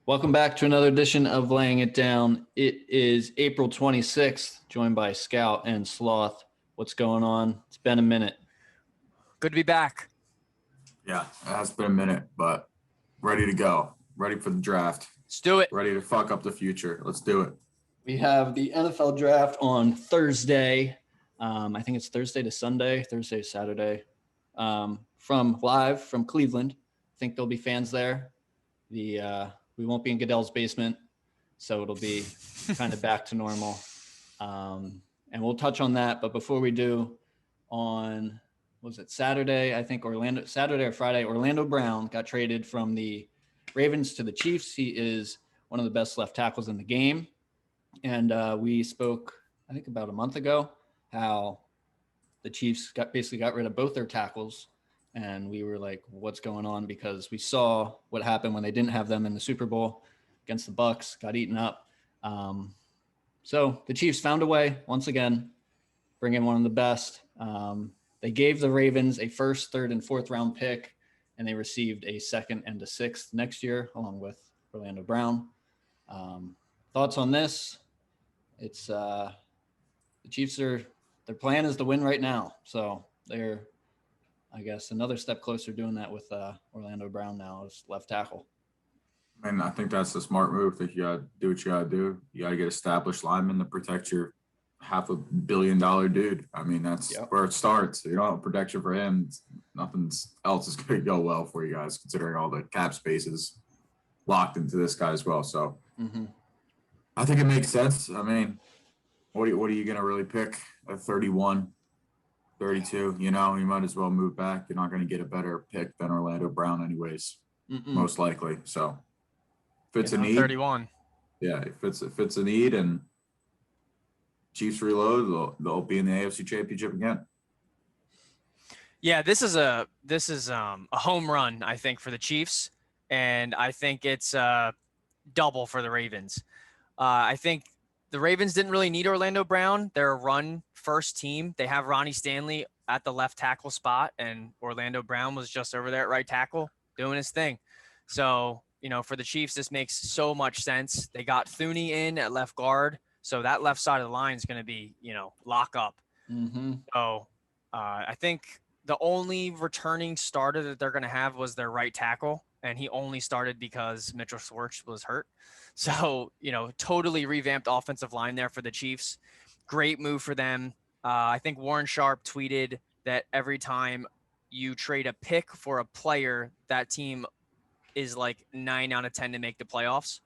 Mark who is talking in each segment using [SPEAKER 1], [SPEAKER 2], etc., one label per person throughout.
[SPEAKER 1] Welcome back to another edition of Laying It Down. It is April 26th, joined by Scout and Sloth. What's going on? It's been a minute.
[SPEAKER 2] Good to be back.
[SPEAKER 3] Yeah, it has been a minute, but ready to go. Ready for the draft.
[SPEAKER 2] Let's do it.
[SPEAKER 3] Ready to fuck up the future. Let's do it.
[SPEAKER 1] We have the NFL draft on Thursday. I think it's Thursday to Sunday, Thursday to Saturday. From Cleveland. I think there'll be fans there. We won't be in Goodell's basement, so it'll be kind of back to normal. And we'll touch on that. But before we do, on Saturday? I think Saturday or Friday, Orlando Brown got traded from the Ravens to the Chiefs. He is one of the best left tackles in the game. And we spoke, I think about a month ago, how the Chiefs basically got rid of both their tackles. And we were like, what's going on? Because we saw what happened when they didn't have them in the Super Bowl against the Bucs, got eaten up. So the Chiefs found a way, once again, bring in one of the best. They gave the Ravens a first, third, and fourth round pick, and they received a second and a sixth next year, along with Orlando Brown. Thoughts on this? It's the Chiefs their plan is to win right now. So they're, I guess, another step closer doing that with Orlando Brown now as left tackle.
[SPEAKER 3] I mean, I think that's the smart move. That you got to do what you got to do. You got to get established linemen to protect your $500 million dude. I mean, that's where it starts. You don't have protection for him. Nothing else is going to go well for you guys, considering all the cap spaces locked into this guy as well. So I think it makes sense. I mean, what are you going to really pick at 31? 32, you might as well move back. You're not going to get a better pick than Orlando Brown anyways, most likely. So if it's a need,
[SPEAKER 2] 31. Yeah,
[SPEAKER 3] if it's a need and Chiefs reload, they'll be in the AFC Championship again.
[SPEAKER 2] Yeah, this is a home run, I think, for the Chiefs, and I think it's double for the Ravens. I think the Ravens didn't really need Orlando Brown. They're a run-first team. They have Ronnie Stanley at the left tackle spot, and Orlando Brown was just over there at right tackle doing his thing. So, for the Chiefs, this makes so much sense. They got Thuney in at left guard, so that left side of the line is going to be, lock up. So I think the only returning starter that they're going to have was their right tackle, and he only started because Mitchell Schwartz was hurt. So, totally revamped offensive line there for the Chiefs. Great move for them. I think Warren Sharp tweeted that every time you trade a pick for a player, that team is like 9 out of 10 to make the playoffs.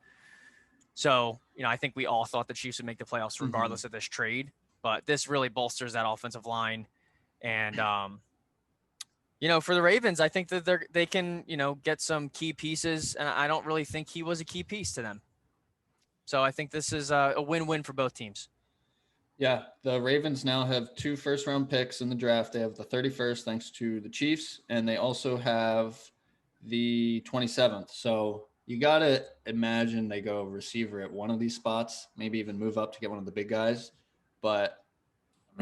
[SPEAKER 2] So, I think we all thought the Chiefs would make the playoffs regardless of this trade. But this really bolsters that offensive line. And, for the Ravens, I think that they can, get some key pieces. And I don't really think he was a key piece to them. So I think this is a win-win for both teams.
[SPEAKER 1] Yeah, the Ravens now have 2 first-round picks in the draft. They have the 31st thanks to the Chiefs, and they also have the 27th. So you got to imagine they go receiver at one of these spots, maybe even move up to get one of the big guys. But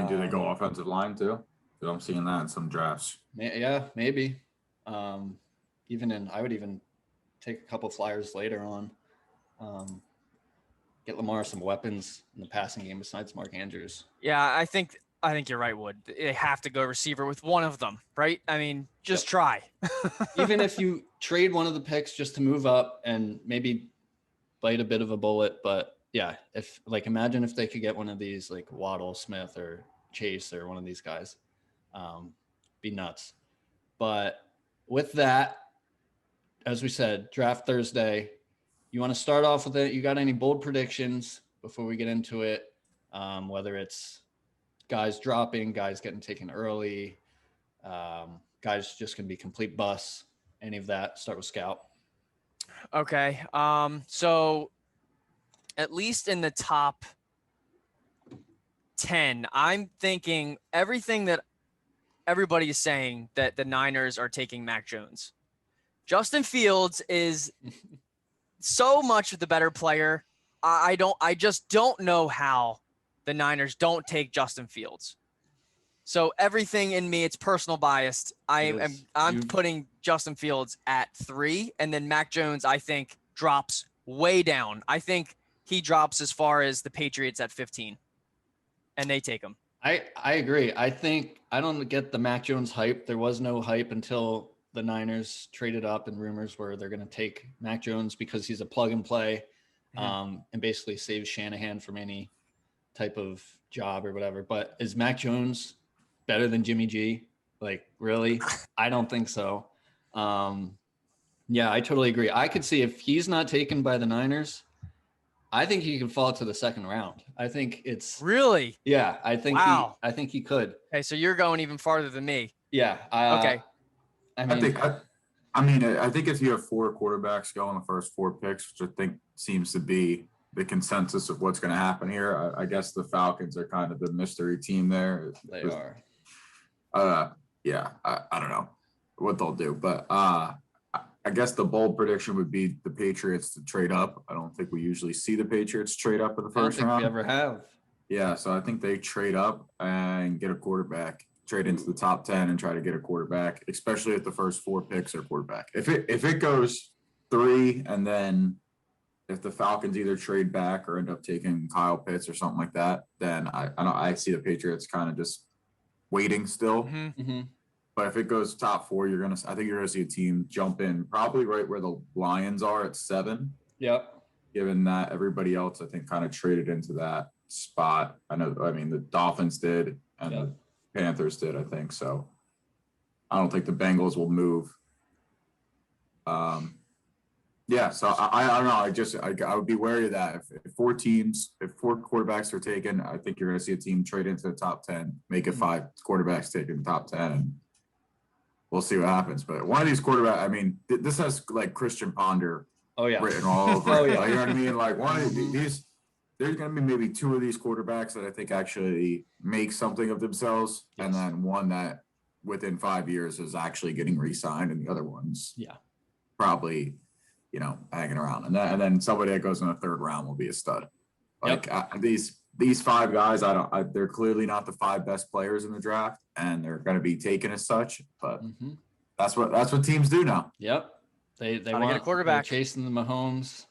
[SPEAKER 3] do they go offensive line too? Because I'm seeing that in some drafts.
[SPEAKER 1] Yeah, maybe. I would even take a couple flyers later on. Get Lamar some weapons in the passing game besides Mark Andrews.
[SPEAKER 2] Yeah, I think you're right, Wood. They have to go receiver with one of them, right? I mean, just try.
[SPEAKER 1] Even if you trade one of the picks just to move up and maybe bite a bit of a bullet, but yeah, imagine if they could get one of these like Waddle, Smith, or Chase, or one of these guys, be nuts. But with that, as we said, draft Thursday. You want to start off with it? You got any bold predictions before we get into it? Whether it's guys dropping, guys getting taken early, guys just going to be complete busts, any of that. Start with Scout.
[SPEAKER 2] Okay. So at least in the top 10, I'm thinking everything that everybody is saying that the Niners are taking Mac Jones. Justin Fields is so much the better player. I just don't know how the Niners don't take Justin Fields. So everything in me, it's personal biased. I'm putting Justin Fields at 3, and then Mac Jones, I think, drops way down. I think he drops as far as the Patriots at 15, and they take him.
[SPEAKER 1] I agree. I think I don't get the Mac Jones hype. There was no hype until the Niners traded up, and rumors were they're going to take Mac Jones because he's a plug and play, and basically saves Shanahan from any type of job or whatever. But is Mac Jones better than Jimmy G? Like, really? I don't think so. Yeah, I totally agree. I could see if he's not taken by the Niners, I think he could fall to the second round. I think it's
[SPEAKER 2] really,
[SPEAKER 1] yeah. I think
[SPEAKER 2] wow.
[SPEAKER 1] I think he could.
[SPEAKER 2] Okay, so you're going even farther than me.
[SPEAKER 1] Yeah.
[SPEAKER 2] Okay.
[SPEAKER 3] I think if you have 4 quarterbacks go in the first 4 picks, which I think seems to be the consensus of what's going to happen here, I guess the Falcons are kind of the mystery team there.
[SPEAKER 1] They are.
[SPEAKER 3] Yeah, I don't know what they'll do, but I guess the bold prediction would be the Patriots to trade up. I don't think we usually see the Patriots trade up in the first round.
[SPEAKER 1] We ever have.
[SPEAKER 3] Yeah, so I think they trade up and get a quarterback, trade into the top 10 and try to get a quarterback, especially if the first 4 picks are quarterback. If it goes 3 and then if the Falcons either trade back or end up taking Kyle Pitts or something like that, then I see the Patriots kind of just waiting still.
[SPEAKER 2] Mm-hmm.
[SPEAKER 3] But if it goes top 4, I think you're gonna see a team jump in probably right where the Lions are at 7.
[SPEAKER 1] Yep.
[SPEAKER 3] Given that everybody else, I think, kind of traded into that spot. I mean, the Dolphins did and the Panthers did, I think. So I don't think the Bengals will move. Yeah, so I don't know. I would be wary of that. If 4 quarterbacks are taken, I think you're going to see a team trade into the top 10, make it 5 quarterbacks taken the top 10, and we'll see what happens. But one of these quarterbacks, I mean, this has like Christian Ponder written all over.
[SPEAKER 1] Oh, yeah.
[SPEAKER 3] Like, you know what I mean? Like one of these, there's going to be maybe 2 of these quarterbacks that I think actually make something of themselves, and then one that within 5 years is actually getting re-signed, and the other ones, probably, hanging around. And then somebody that goes in the 3rd round will be a stud. Like these 5 guys, they're clearly not the 5 best players in the draft, and they're going to be taken as such. But that's what teams do now.
[SPEAKER 1] Yep, they want
[SPEAKER 2] to get a quarterback,
[SPEAKER 1] chasing the Mahomes,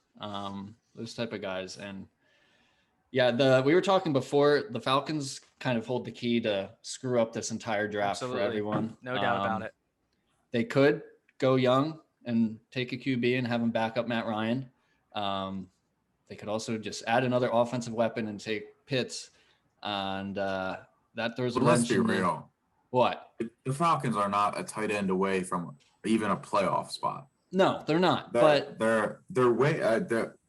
[SPEAKER 1] those type of guys. And we were talking before, the Falcons kind of hold the key to screw up this entire draft for everyone.
[SPEAKER 2] No doubt about it.
[SPEAKER 1] They could go young and take a QB and have him back up Matt Ryan. They could also just add another offensive weapon and take Pitts, and that throws a wrench.
[SPEAKER 3] Let's be real.
[SPEAKER 1] What?
[SPEAKER 3] The Falcons are not a tight end away from even a playoff spot.
[SPEAKER 1] No, they're not.
[SPEAKER 3] They're way.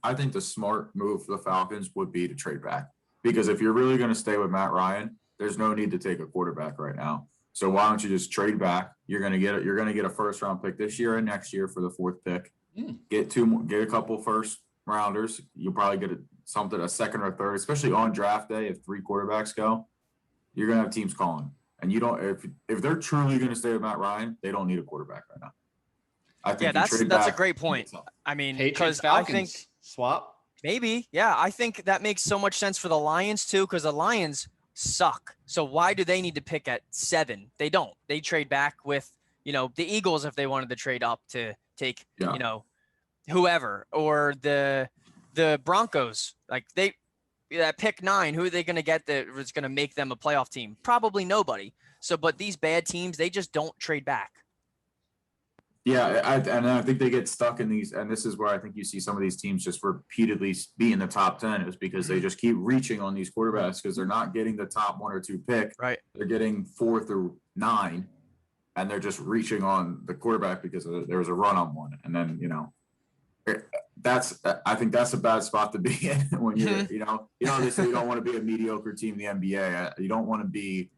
[SPEAKER 3] I think the smart move for the Falcons would be to trade back, because if you're really going to stay with Matt Ryan, there's no need to take a quarterback right now. So why don't you just trade back? You're going to get a 1st round pick this year and next year for the 4th pick. Get a couple 1st rounders. You'll probably get a 2nd or 3rd, especially on draft day. If 3 quarterbacks go, you're going to have teams calling. And you don't, if they're truly going to stay with Matt Ryan, they don't need a quarterback right now. I think
[SPEAKER 2] that's a great point. I mean, because I think
[SPEAKER 1] swap.
[SPEAKER 2] Maybe. Yeah. I think that makes so much sense for the Lions too, because the Lions suck. So why do they need to pick at 7? They don't. They trade back with, the Eagles if they wanted to trade up to take, whoever, or the Broncos. Like that pick 9, who are they going to get that is going to make them a playoff team? Probably nobody. So, but these bad teams, they just don't trade back.
[SPEAKER 3] Yeah, I think they get stuck in these, and this is where I think you see some of these teams just repeatedly be in the top 10 is because they just keep reaching on these quarterbacks because they're not getting the top 1 or 2 pick.
[SPEAKER 2] Right.
[SPEAKER 3] They're getting 4 through 9, and they're just reaching on the quarterback because there was a run on one. And then, I think that's a bad spot to be in when you're, they say you don't want to be a mediocre team in the NBA. You don't want to be,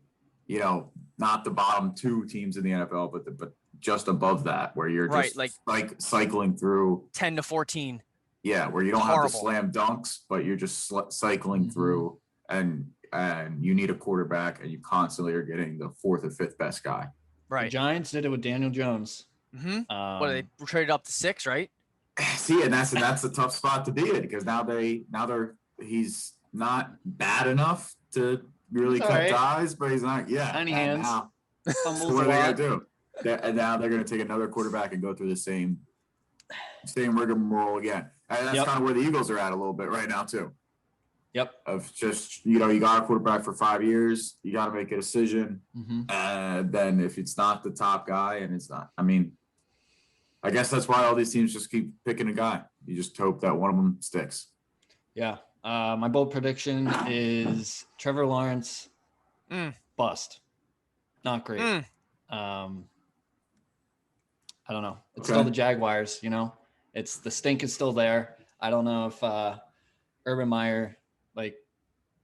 [SPEAKER 3] not the bottom 2 teams in the NFL, but just above that, where you're just like cycling through
[SPEAKER 2] 10 to 14.
[SPEAKER 3] Yeah, where you don't have the slam dunks, but you're just cycling through, and you need a quarterback, and you constantly are getting the 4th or 5th best guy.
[SPEAKER 2] Right.
[SPEAKER 1] The Giants did it with Daniel Jones.
[SPEAKER 2] What they traded up to 6, right?
[SPEAKER 3] See, and that's a tough spot to be in because now he's not bad enough to really cut ties, but he's not. Yeah,
[SPEAKER 1] tiny hands.
[SPEAKER 3] So what are they gonna do? And now they're going to take another quarterback and go through the same same rigmarole again. And that's
[SPEAKER 1] Yep.
[SPEAKER 3] kind of where the Eagles are at a little bit right now too.
[SPEAKER 1] Yep.
[SPEAKER 3] Of just, you got a quarterback for 5 years, you got to make a decision.
[SPEAKER 1] Mm-hmm.
[SPEAKER 3] And then if it's not the top guy, and it's not, I guess that's why all these teams just keep picking a guy. You just hope that one of them sticks.
[SPEAKER 1] Yeah. My bold prediction is Trevor Lawrence bust. Not great. I don't know. It's still the Jaguars, It's the stink is still there. I don't know if Urban Meyer,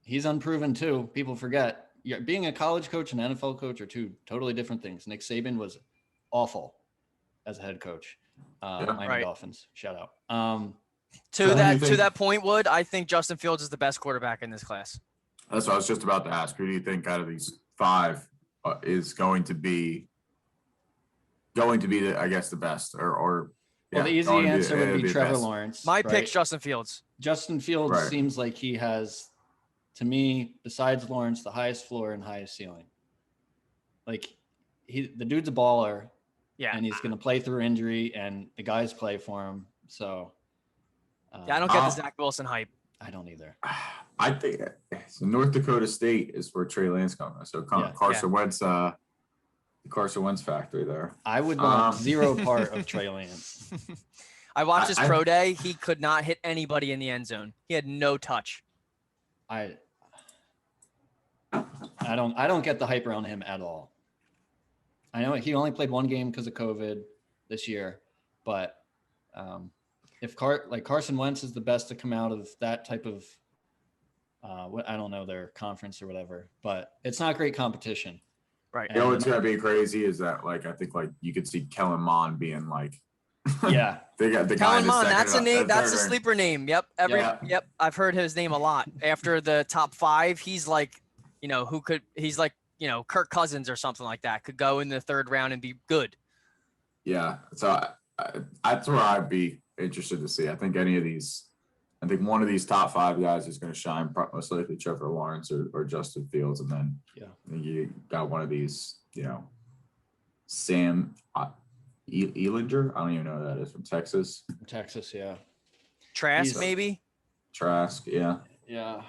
[SPEAKER 1] he's unproven too. People forget. Being a college coach and NFL coach are two totally different things. Nick Saban was awful as a head coach. Miami Dolphins, shout out.
[SPEAKER 2] To that point, Wood, I think Justin Fields is the best quarterback in this class.
[SPEAKER 3] That's what I was just about to ask. Who do you think out of these 5 is going to be the, I guess, the best?
[SPEAKER 1] Well, the easy answer would be Trevor Lawrence.
[SPEAKER 2] My pick's Justin Fields.
[SPEAKER 1] Justin Fields seems like he has, to me, besides Lawrence, the highest floor and highest ceiling. The dude's a baller. Yeah. And he's going to play through injury, and the guys play for him. So.
[SPEAKER 2] I don't get the Zach Wilson hype.
[SPEAKER 1] I don't either.
[SPEAKER 3] I think so. North Dakota State is where Trey Lance comes. So Carson Wentz, the Carson Wentz factory there.
[SPEAKER 1] I would want zero part of Trey Lance.
[SPEAKER 2] I watched his pro day. He could not hit anybody in the end zone. He had no touch.
[SPEAKER 1] I don't get the hype around him at all. I know he only played 1 game because of COVID this year, but if Carson Wentz is the best to come out of that type of I don't know, their conference or whatever, but it's not great competition.
[SPEAKER 2] Right.
[SPEAKER 3] What's gonna be crazy is that I think you could see Kellen Mond being
[SPEAKER 1] yeah.
[SPEAKER 3] They got the
[SPEAKER 2] Kellen Mond, that's a name, that's a sleeper name. Yep. Yep. I've heard his name a lot. After the top 5, he's Kirk Cousins or something like that, could go in the 3rd round and be good.
[SPEAKER 3] Yeah. So that's where I'd be interested to see. I think one of these top 5 guys is going to shine, most likely Trevor Lawrence or Justin Fields. And then you got one of these, Sam Ehlinger. I don't even know who that is, from Texas.
[SPEAKER 1] Texas, yeah.
[SPEAKER 2] Trask, maybe?
[SPEAKER 3] Trask, yeah.
[SPEAKER 1] Yeah.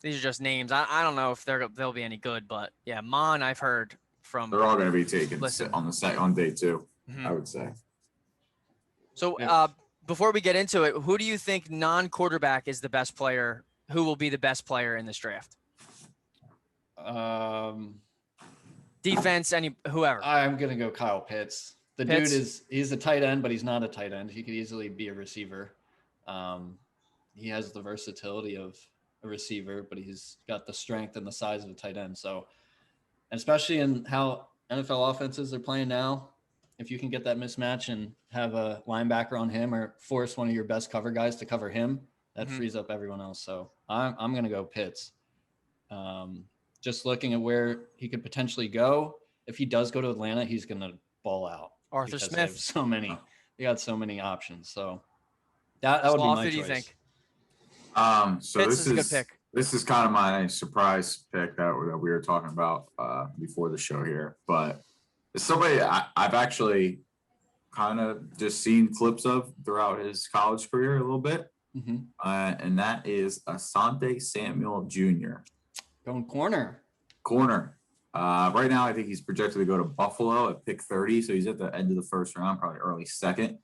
[SPEAKER 2] These are just names. I don't know if they'll be any good, but yeah, Mon, I've heard from.
[SPEAKER 3] They're all going to be taken on day 2, I would say.
[SPEAKER 2] So before we get into it, who do you think non-quarterback is the best player? Who will be the best player in this draft? Defense, whoever.
[SPEAKER 1] I'm gonna go Kyle Pitts. Dude he's a tight end, but he's not a tight end. He could easily be a receiver. He has the versatility of a receiver, but he's got the strength and the size of a tight end. So, and especially in how NFL offenses are playing now, if you can get that mismatch and have a linebacker on him or force one of your best cover guys to cover him, that frees up everyone else. So I'm going to go Pitts. Just looking at where he could potentially go. If he does go to Atlanta, he's going to ball out.
[SPEAKER 2] Arthur Smith.
[SPEAKER 1] They got so many options. So that would be my choice. Who do you think?
[SPEAKER 3] So
[SPEAKER 2] Pitts is a good pick.
[SPEAKER 3] This is kind of my surprise pick that we were talking about before the show here, but it's somebody I've actually kind of just seen clips of throughout his college career a little bit. And that is Asante Samuel Jr.
[SPEAKER 1] Going corner.
[SPEAKER 3] Right now, I think he's projected to go to Buffalo at pick 30. So he's at the end of the 1st round, probably early 2nd.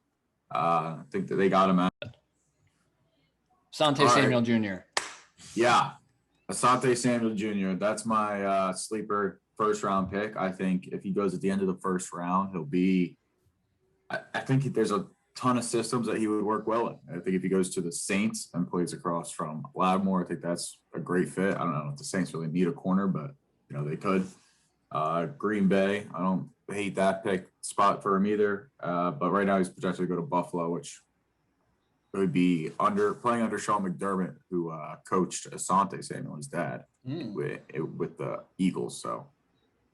[SPEAKER 3] I think that they got him at
[SPEAKER 1] Asante Samuel Jr.
[SPEAKER 3] Yeah. Asante Samuel Jr. That's my sleeper 1st round pick. I think if he goes at the end of the 1st round, he'll be, I think there's a ton of systems that he would work well in. I think if he goes to the Saints and plays across from Lattimore, I think that's a great fit. I don't know if the Saints really need a corner, but they could. Green Bay, I don't hate that pick spot for him either. But right now he's projected to go to Buffalo, which would be playing under Sean McDermott, who coached Asante Samuel, his dad, with the Eagles. So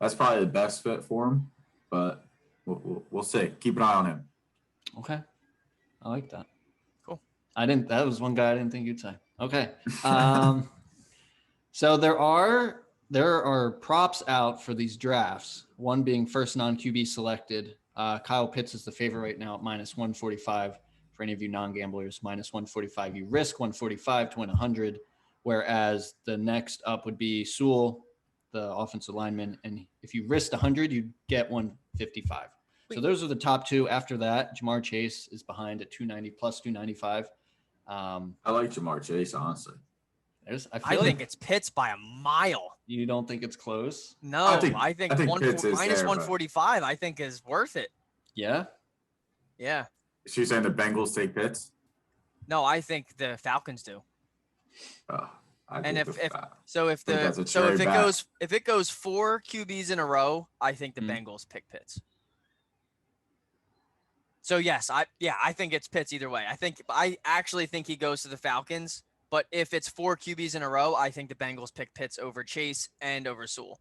[SPEAKER 3] that's probably the best fit for him, but we'll see. Keep an eye on him.
[SPEAKER 1] Okay. I like that.
[SPEAKER 2] Cool.
[SPEAKER 1] That was one guy I didn't think you'd say. Okay. So there are props out for these drafts. One being first non-QB selected. Kyle Pitts is the favorite right now at -145. for any of you non-gamblers, minus 145. You risk 145 to win 100, whereas the next up would be Sewell, the offensive lineman, and if you risked 100, you'd get 155. So those are the top two. After that, Jamar Chase is behind at 290 plus 295.
[SPEAKER 3] I like Jamar Chase, honestly.
[SPEAKER 2] I think it's Pitts by a mile.
[SPEAKER 1] You don't think it's close?
[SPEAKER 2] No, I think minus 145, I think is worth it.
[SPEAKER 1] Yeah.
[SPEAKER 2] Yeah.
[SPEAKER 3] So you're saying the Bengals take Pitts?
[SPEAKER 2] No, I think the Falcons do.
[SPEAKER 3] And
[SPEAKER 2] if it goes 4 QBs in a row, I think the Bengals pick Pitts. So yes, I think it's Pitts either way. I actually think he goes to the Falcons, but if it's 4 QBs in a row, I think the Bengals pick Pitts over Chase and over Sewell.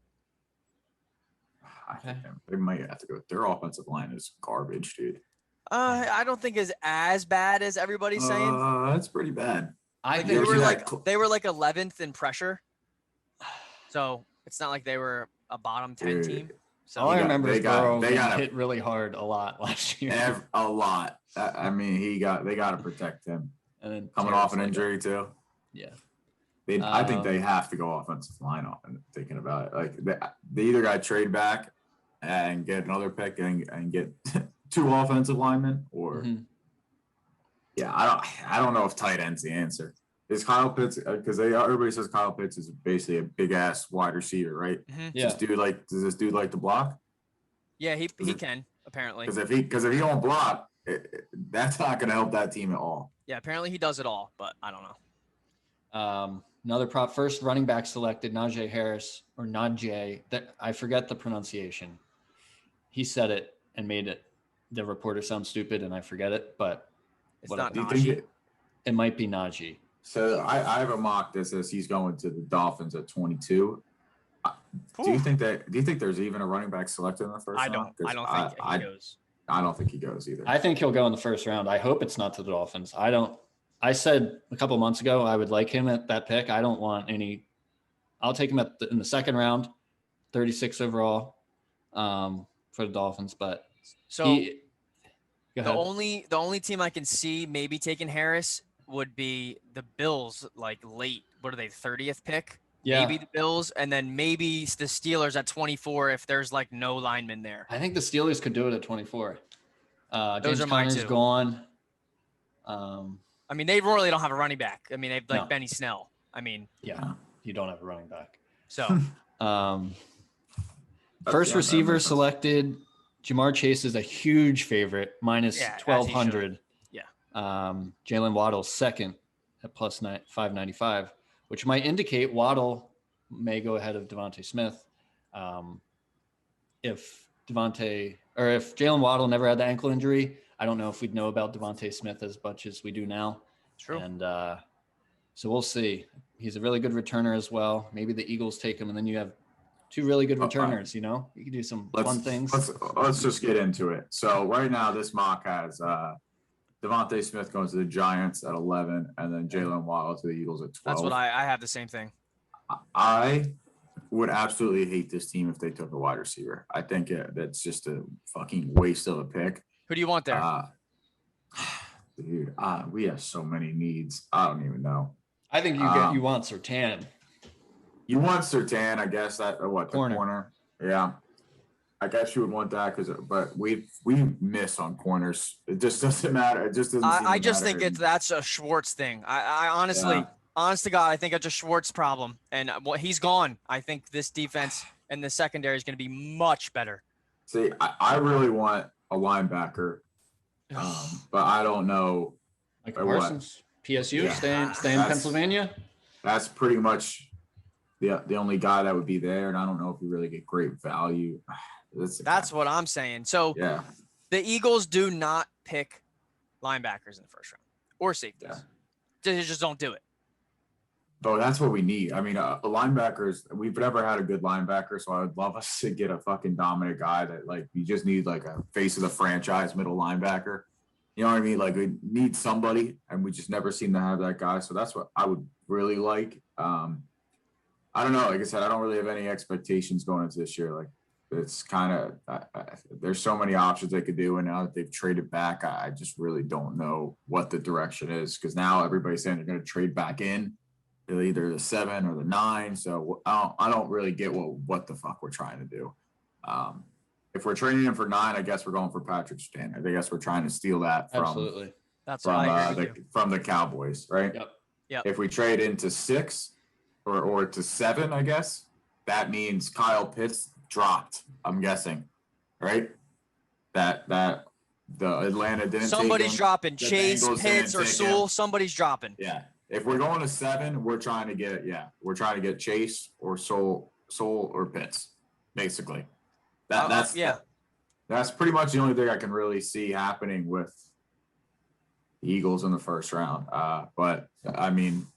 [SPEAKER 3] I think they might have to go. Their offensive line is garbage, dude.
[SPEAKER 2] I don't think it's as bad as everybody's saying.
[SPEAKER 3] That's pretty bad.
[SPEAKER 2] They were like 11th in pressure, so it's not like they were a bottom 10 team. So
[SPEAKER 1] all I remember is Burrow got hit really hard a lot last year.
[SPEAKER 3] A lot. I mean, they got to protect him. And then coming off an injury too.
[SPEAKER 1] Yeah.
[SPEAKER 3] I think they have to go offensive line off and thinking about it. Like they either got to trade back and get another pick and get 2 offensive linemen, or I don't know if tight end's the answer. Is Kyle Pitts, because everybody says Kyle Pitts is basically a big ass wide receiver, right?
[SPEAKER 2] Mm-hmm.
[SPEAKER 1] Yeah.
[SPEAKER 3] Does this dude like to block?
[SPEAKER 2] Yeah, he can apparently.
[SPEAKER 3] Because if he don't block, that's not going to help that team at all.
[SPEAKER 2] Yeah, apparently he does it all, but I don't know.
[SPEAKER 1] Another prop, first running back selected, Najee Harris, or Najee. That I forget the pronunciation. He said it and made the reporter sound stupid, and I forget it, but
[SPEAKER 2] it's not Najee.
[SPEAKER 1] It might be Najee.
[SPEAKER 3] So I have a mock that says he's going to the Dolphins at 22. Do you think there's even a running back selected in the first round?
[SPEAKER 2] I don't think he goes.
[SPEAKER 3] I don't think he goes either.
[SPEAKER 1] I think he'll go in the first round. I hope it's not to the Dolphins. I said a couple months ago I would like him at that pick. I don't want any. I'll take him in the second round, 36 overall, for the Dolphins. But
[SPEAKER 2] the only team I can see maybe taking Harris would be the Bills, like late. What are they, 30th pick? Yeah. Maybe the Bills, and then maybe the Steelers at 24 if there's like no lineman there.
[SPEAKER 1] I think the Steelers could do it at 24.
[SPEAKER 2] Those are mine too.
[SPEAKER 1] Gone.
[SPEAKER 2] I mean, they really don't have a running back. I mean, they've like Benny Snell. I mean,
[SPEAKER 1] yeah, you don't have a running back.
[SPEAKER 2] So,
[SPEAKER 1] first receiver selected, Jamar Chase is a huge favorite, minus 1,200.
[SPEAKER 2] Yeah.
[SPEAKER 1] Jalen Waddle second at plus 595, which might indicate Waddle may go ahead of Devontae Smith. If Jalen Waddle never had the ankle injury, I don't know if we'd know about Devontae Smith as much as we do now.
[SPEAKER 2] True.
[SPEAKER 1] And so we'll see. He's a really good returner as well. Maybe the Eagles take him, and then you have 2 really good returners. You know, you can do some fun things.
[SPEAKER 3] Let's just get into it. So right now, this mock has Devontae Smith going to the Giants at 11, and then Jalen Waddle to the Eagles at 12.
[SPEAKER 2] That's what I have the same thing.
[SPEAKER 3] I would absolutely hate this team if they took a wide receiver. I think that's just a fucking waste of a pick.
[SPEAKER 2] Who do you want there?
[SPEAKER 3] Dude, we have so many needs. I don't even know.
[SPEAKER 1] I think you want Surtain.
[SPEAKER 3] You want Surtain, I guess. The corner. Yeah, I guess you would want that but we miss on corners. It just doesn't matter. It just doesn't.
[SPEAKER 2] I just think that's a Schwartz thing. I honestly, honest to God, I think it's a Schwartz problem, and he's gone. I think this defense and the secondary is going to be much better.
[SPEAKER 3] See, I really want a linebacker, but I don't know.
[SPEAKER 1] Like Parsons, PSU, stay in Pennsylvania.
[SPEAKER 3] That's pretty much the only guy that would be there, and I don't know if we really get great value.
[SPEAKER 2] That's what I'm saying. So the Eagles do not pick linebackers in the first round or safeties. Yeah. They just don't do it.
[SPEAKER 3] But that's what we need. I mean, linebackers, we've never had a good linebacker, so I would love us to get a fucking dominant guy that, like, you just need, like, a face of the franchise middle linebacker. You know what I mean? Like, we need somebody, and we just never seem to have that guy. So that's what I would really like. I don't know. Like I said, I don't really have any expectations going into this year. Like, it's kind of there's so many options they could do, and now that they've traded back, I just really don't know what the direction is, because now everybody's saying they're going to trade back in to either the 7 or the 9. So I don't really get what the fuck we're trying to do. If we're trading in for 9, I guess we're going for Patrick Surtain. I guess we're trying to steal that from
[SPEAKER 1] Absolutely.
[SPEAKER 2] That's what I agree with you.
[SPEAKER 3] from the Cowboys, right?
[SPEAKER 1] Yep.
[SPEAKER 2] Yep.
[SPEAKER 3] If we trade into 6 or to 7, I guess that means Kyle Pitts dropped. I'm guessing, right? That the Atlanta didn't.
[SPEAKER 2] Somebody's dropping.
[SPEAKER 3] The
[SPEAKER 2] Chase,
[SPEAKER 3] Bengals
[SPEAKER 2] Pitts, or
[SPEAKER 3] didn't take
[SPEAKER 2] Sewell.
[SPEAKER 3] him.
[SPEAKER 2] Somebody's dropping.
[SPEAKER 3] Yeah. If we're going to 7, we're trying to get Chase or Soul or Pitts, basically. That's pretty much the only thing I can really see happening with the Eagles in the first round. But I mean,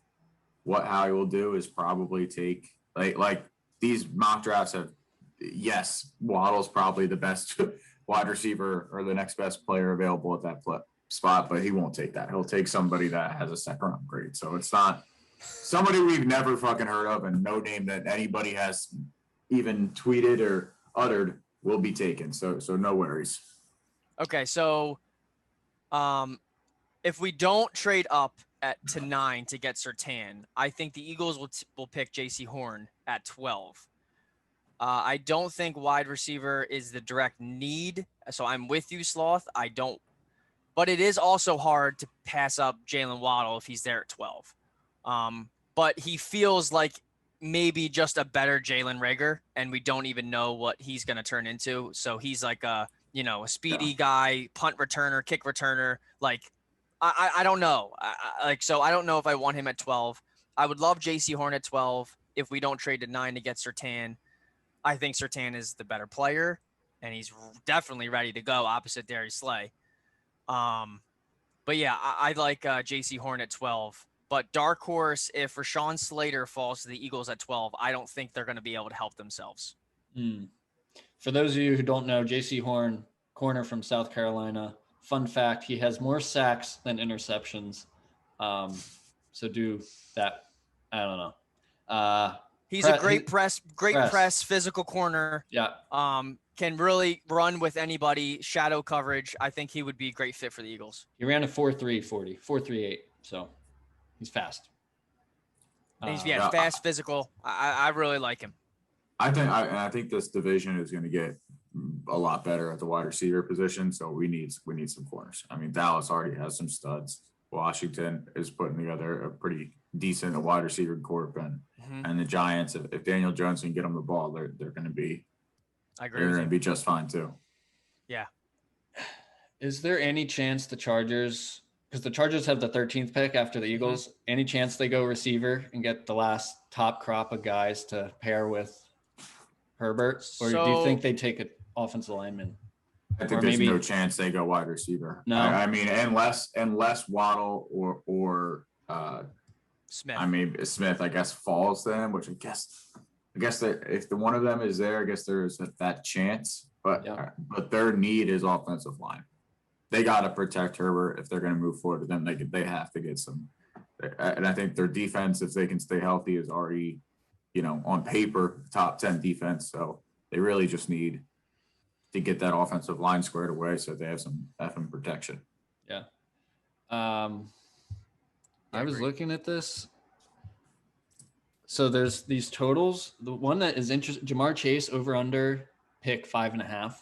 [SPEAKER 3] what Howie will do is probably take like these mock drafts have. Yes, Waddle's probably the best wide receiver or the next best player available at that spot, but he won't take that. He'll take somebody that has a second round grade. So it's not somebody we've never fucking heard of, and no name that anybody has even tweeted or uttered will be taken. So no worries.
[SPEAKER 2] Okay, so if we don't trade up to 9 to get Surtain, I think the Eagles will pick J.C. Horn at 12. I don't think wide receiver is the direct need, so I'm with you, Sloth. But it is also hard to pass up Jalen Waddle if he's there at 12. But he feels like maybe just a better Jalen Reagor, and we don't even know what he's going to turn into. So he's like a speedy guy, punt returner, kick returner. Like, I don't know. So I don't know if I want him at 12. I would love J.C. Horn at 12 if we don't trade to 9 to get Surtain. I think Surtain is the better player, and he's definitely ready to go opposite Darius Slay. But yeah, I like J.C. Horn at 12. But dark horse, if Rashawn Slater falls to the Eagles at 12, I don't think they're going to be able to help themselves.
[SPEAKER 1] For those of you who don't know, J.C. Horn, corner from South Carolina. Fun fact, he has more sacks than interceptions. So do that. I don't know.
[SPEAKER 2] He's a great press, physical corner.
[SPEAKER 1] Yeah.
[SPEAKER 2] Can really run with anybody, shadow coverage. I think he would be a great fit for the Eagles.
[SPEAKER 1] He ran a 4.3 40, 4.38. So he's fast.
[SPEAKER 2] He's fast, physical. I really like him.
[SPEAKER 3] I think this division is going to get a lot better at the wide receiver position. So we need some corners. I mean, Dallas already has some studs. Washington is putting together a pretty decent wide receiver corp, and the Giants, if Daniel Jones can get them the ball, they're going to be.
[SPEAKER 2] I agree.
[SPEAKER 3] They're going to be just fine too.
[SPEAKER 2] Yeah.
[SPEAKER 1] Is there any chance the Chargers, because the Chargers have the 13th pick after the Eagles, any chance they go receiver and get the last top crop of guys to pair with Herbert, or do you think they take an offensive lineman?
[SPEAKER 3] I think there's no chance they go wide receiver. No, I mean, unless Waddle or
[SPEAKER 2] Smith.
[SPEAKER 3] I mean, Smith, I guess, falls to him, which I guess that if the one of them is there, I guess there is that chance. But their need is offensive line. They got to protect Herbert if they're going to move forward with them. They have to get some. And I think their defense, if they can stay healthy, is already, on paper, top 10 defense. So they really just need to get that offensive line squared away so they have some effing protection.
[SPEAKER 1] Yeah. I was looking at this. So there's these totals. The one that is interesting, Jamar Chase over under pick 5.5.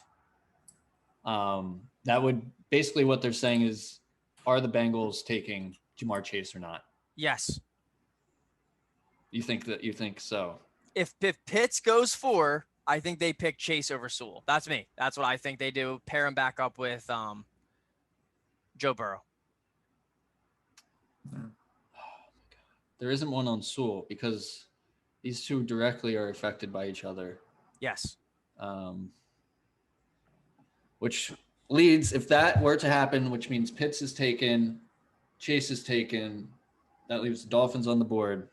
[SPEAKER 1] That would basically what they're saying is, are the Bengals taking Jamar Chase or not?
[SPEAKER 2] Yes.
[SPEAKER 1] You think so?
[SPEAKER 2] If Pitts goes 4, I think they pick Chase over Sewell. That's me. That's what I think they do. Pair him back up with Joe Burrow.
[SPEAKER 1] Oh my God. There isn't one on Sewell because these two directly are affected by each other.
[SPEAKER 2] Yes.
[SPEAKER 1] Which leads, if that were to happen, which means Pitts is taken, Chase is taken, that leaves the Dolphins on the board.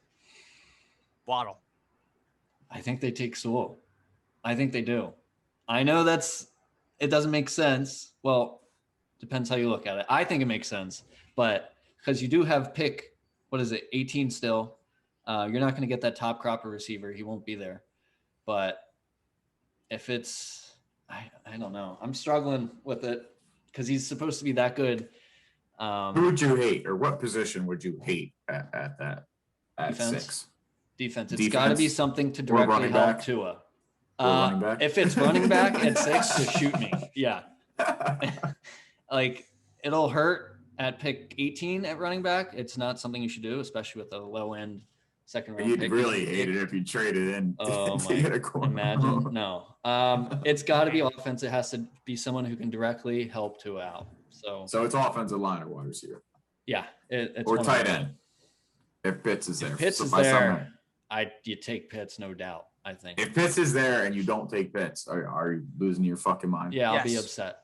[SPEAKER 2] Waddle.
[SPEAKER 1] I think they take Sewell. I think they do. I know it doesn't make sense. Well, depends how you look at it. I think it makes sense, but because you do have pick, 18 still. You're not going to get that top crop of receiver. He won't be there. But if it's, I don't know. I'm struggling with it because he's supposed to be that good.
[SPEAKER 3] Who would you hate, or what position would you hate at that at
[SPEAKER 1] Defense.
[SPEAKER 3] 6?
[SPEAKER 1] Defense. It's got to be something to directly
[SPEAKER 3] running
[SPEAKER 1] help
[SPEAKER 3] back?
[SPEAKER 1] Tua.
[SPEAKER 3] Running back?
[SPEAKER 1] If it's running back at 6, just shoot me. Yeah. Like, it'll hurt at pick 18 at running back. It's not something you should do, especially with a low end second round
[SPEAKER 3] You'd
[SPEAKER 1] pick.
[SPEAKER 3] really hate it if you traded in.
[SPEAKER 1] Oh
[SPEAKER 3] to get a corner.
[SPEAKER 1] Imagine. No. It's got to be offense. It has to be someone who can directly help Tua out.
[SPEAKER 3] So it's offensive line or wide receiver.
[SPEAKER 1] Yeah. It's
[SPEAKER 3] or tight end. If Pitts is there.
[SPEAKER 1] If Pitts is there, you take Pitts, no doubt, I think.
[SPEAKER 3] If Pitts is there and you don't take Pitts, are you losing your fucking mind?
[SPEAKER 1] Yeah, I'll be upset.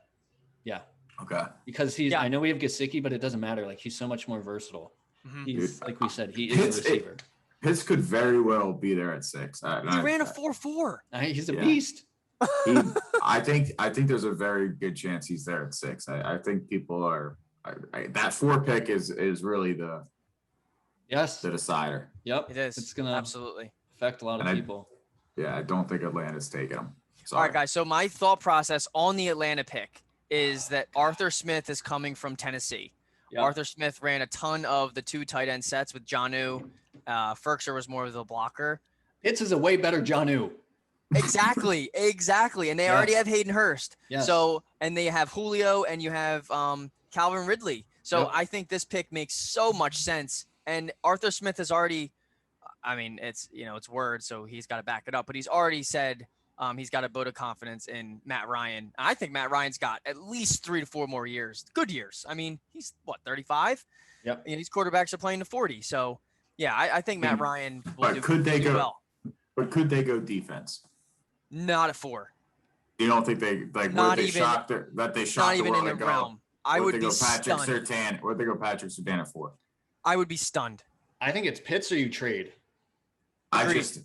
[SPEAKER 1] Yeah.
[SPEAKER 3] Okay.
[SPEAKER 1] Because I know we have Gesicki, but it doesn't matter. Like, he's so much more versatile.
[SPEAKER 2] Mm-hmm.
[SPEAKER 1] He's, like we said, he is a receiver.
[SPEAKER 3] Pitts could very well be there at 6.
[SPEAKER 2] He ran a 4.4.
[SPEAKER 1] He's a beast.
[SPEAKER 3] I think there's a very good chance he's there at 6. I think people are that 4 pick is really the decider.
[SPEAKER 1] Yep.
[SPEAKER 2] It is.
[SPEAKER 1] It's gonna
[SPEAKER 2] absolutely
[SPEAKER 1] affect a lot of people.
[SPEAKER 3] I don't think Atlanta's taking him. Sorry.
[SPEAKER 2] All right, guys. So my thought process on the Atlanta pick is that Arthur Smith is coming from Tennessee. Yep. Arthur Smith ran a ton of the 2 tight end sets with Jonnu. Ferkser was more of the blocker.
[SPEAKER 1] Pitts is a way better Jonnu.
[SPEAKER 2] Exactly. And they already have Hayden Hurst.
[SPEAKER 1] Yes.
[SPEAKER 2] So, and they have Julio and you have Calvin Ridley. So I think this pick makes so much sense. And Arthur Smith has already, I mean, it's words, so he's got to back it up, but he's already said he's got a vote of confidence in Matt Ryan. I think Matt Ryan's got at least 3 to 4 more years, good years. I mean, he's 35?
[SPEAKER 1] Yep.
[SPEAKER 2] And these quarterbacks are playing to 40. So yeah, I think Matt Ryan will do well.
[SPEAKER 3] But could they go defense?
[SPEAKER 2] Not at 4.
[SPEAKER 3] You don't think they like?
[SPEAKER 2] Not
[SPEAKER 3] were they
[SPEAKER 2] even
[SPEAKER 3] shocked that they shocked
[SPEAKER 2] not even in the realm. I would be stunned.
[SPEAKER 3] Where'd they go Patrick Surtain at 4?
[SPEAKER 2] I would be stunned.
[SPEAKER 1] I think it's Pitts or you trade.
[SPEAKER 3] This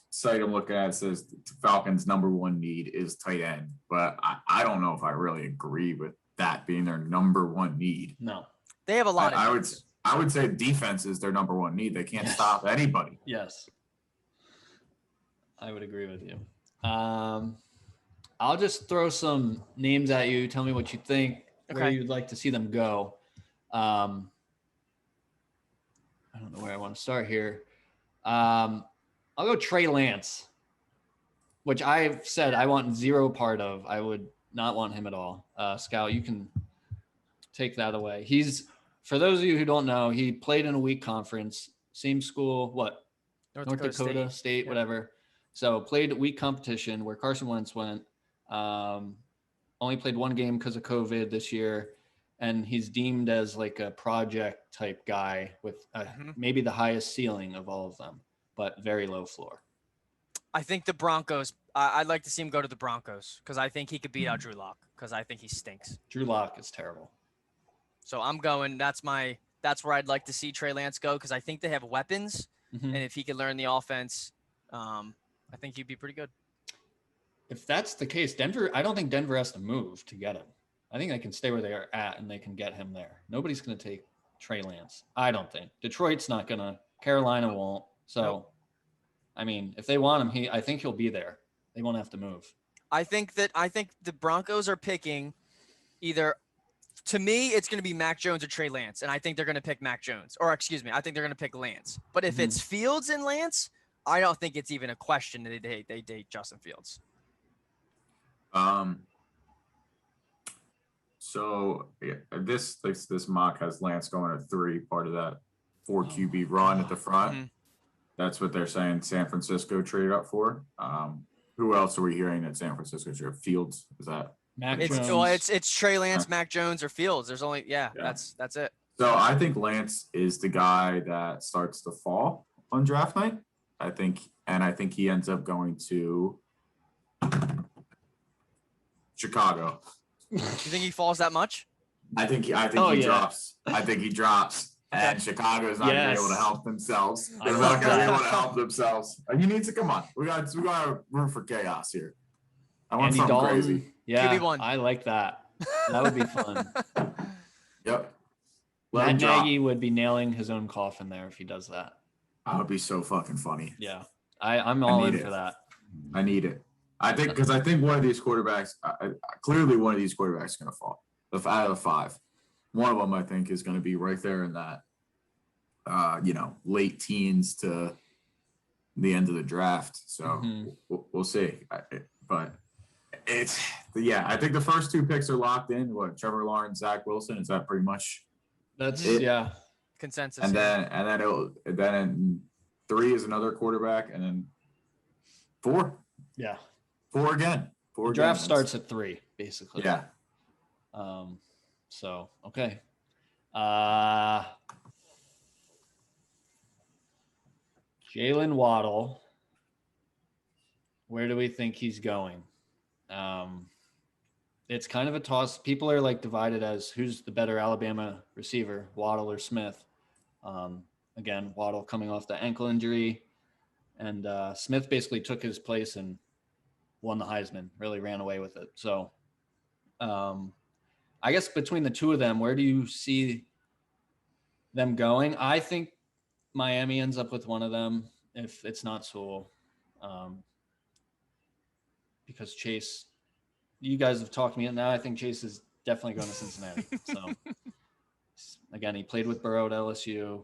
[SPEAKER 3] site I'm looking at says Falcons' number 1 need is tight end, but I don't know if I really agree with that being their number 1 need.
[SPEAKER 1] No,
[SPEAKER 2] they have a lot of.
[SPEAKER 3] I would say defense is their number 1 need. They can't stop anybody.
[SPEAKER 1] Yes, I would agree with you. I'll just throw some names at you. Tell me what you think. Okay. Where you'd like to see them go. I don't know where I want to start here. I'll go Trey Lance, which I've said I want 0 part of. I would not want him at all. Scout, you can take that away. For those of you who don't know, he played in a weak conference, same school, North Dakota State, whatever. So played weak competition where Carson Wentz went. Only played 1 game because of COVID this year. And he's deemed as like a project type guy with maybe the highest ceiling of all of them, but very low floor.
[SPEAKER 2] I think the Broncos, I'd like to see him go to the Broncos because I think he could beat out Drew Lock because I think he stinks.
[SPEAKER 1] Drew Lock is terrible.
[SPEAKER 2] So I'm going, that's where I'd like to see Trey Lance go because I think they have weapons. And if he could learn the offense, I think he'd be pretty good.
[SPEAKER 1] If that's the case, I don't think Denver has to move to get him. I think they can stay where they are at and they can get him there. Nobody's going to take Trey Lance. I don't think. Detroit's not going to. Carolina won't. So, I mean, if they want him, I think he'll be there. They won't have to move.
[SPEAKER 2] I think the Broncos are picking either, to me, it's going to be Mac Jones or Trey Lance. And I think they're going to pick Mac Jones. Or excuse me, I think they're going to pick Lance. But if it's Fields and Lance, I don't think it's even a question that they date Justin Fields.
[SPEAKER 3] So this mock has Lance going at 3, part of that 4 QB run at the front. Mm-hmm. That's what they're saying San Francisco traded up for. Who else are we hearing that San Francisco traded? Fields? Is that
[SPEAKER 1] Mac
[SPEAKER 2] Jones?
[SPEAKER 1] Well,
[SPEAKER 2] it's Trey Lance, Mac Jones, or Fields. There's only that's it.
[SPEAKER 3] So I think Lance is the guy that starts to fall on draft night. I think he ends up going to Chicago.
[SPEAKER 2] You think he falls that much?
[SPEAKER 3] I think he drops. I think he drops. And Chicago's not going to be able to help themselves. They're not going to be able to help themselves. You need to come on. We got room for chaos here. I want
[SPEAKER 1] Andy
[SPEAKER 3] something
[SPEAKER 1] Dalton,
[SPEAKER 3] crazy.
[SPEAKER 1] Yeah,
[SPEAKER 2] QB1.
[SPEAKER 1] I like that. That would be fun.
[SPEAKER 3] Yep.
[SPEAKER 1] Matt Nagy would be nailing his own coffin there if he does that.
[SPEAKER 3] That would be so fucking funny.
[SPEAKER 1] Yeah, I'm all in for that.
[SPEAKER 3] I need it. I think because I think one of these quarterbacks, clearly one of these quarterbacks is going to fall. Out of the 5, one of them I think is going to be right there in that, late teens to the end of the draft. So we'll see. But I think the first 2 picks are locked in. What, Trevor Lawrence, Zach Wilson? Is that pretty much?
[SPEAKER 1] That's
[SPEAKER 3] it?
[SPEAKER 1] Yeah.
[SPEAKER 2] Consensus.
[SPEAKER 3] And then 3 is another quarterback, and then 4.
[SPEAKER 1] Yeah.
[SPEAKER 3] 4 again.
[SPEAKER 1] The draft starts at 3, basically.
[SPEAKER 3] Yeah.
[SPEAKER 1] So okay. Jalen Waddle. Where do we think he's going? It's kind of a toss. People are like divided as who's the better Alabama receiver, Waddle or Smith. Again, Waddle coming off the ankle injury, and Smith basically took his place and won the Heisman, really ran away with it. So I guess between the 2 of them, where do you see them going? I think Miami ends up with one of them if it's not Sewell. Because Chase, you guys have talked me in now. I think Chase is definitely going to Cincinnati. So again, he played with Burrow at LSU.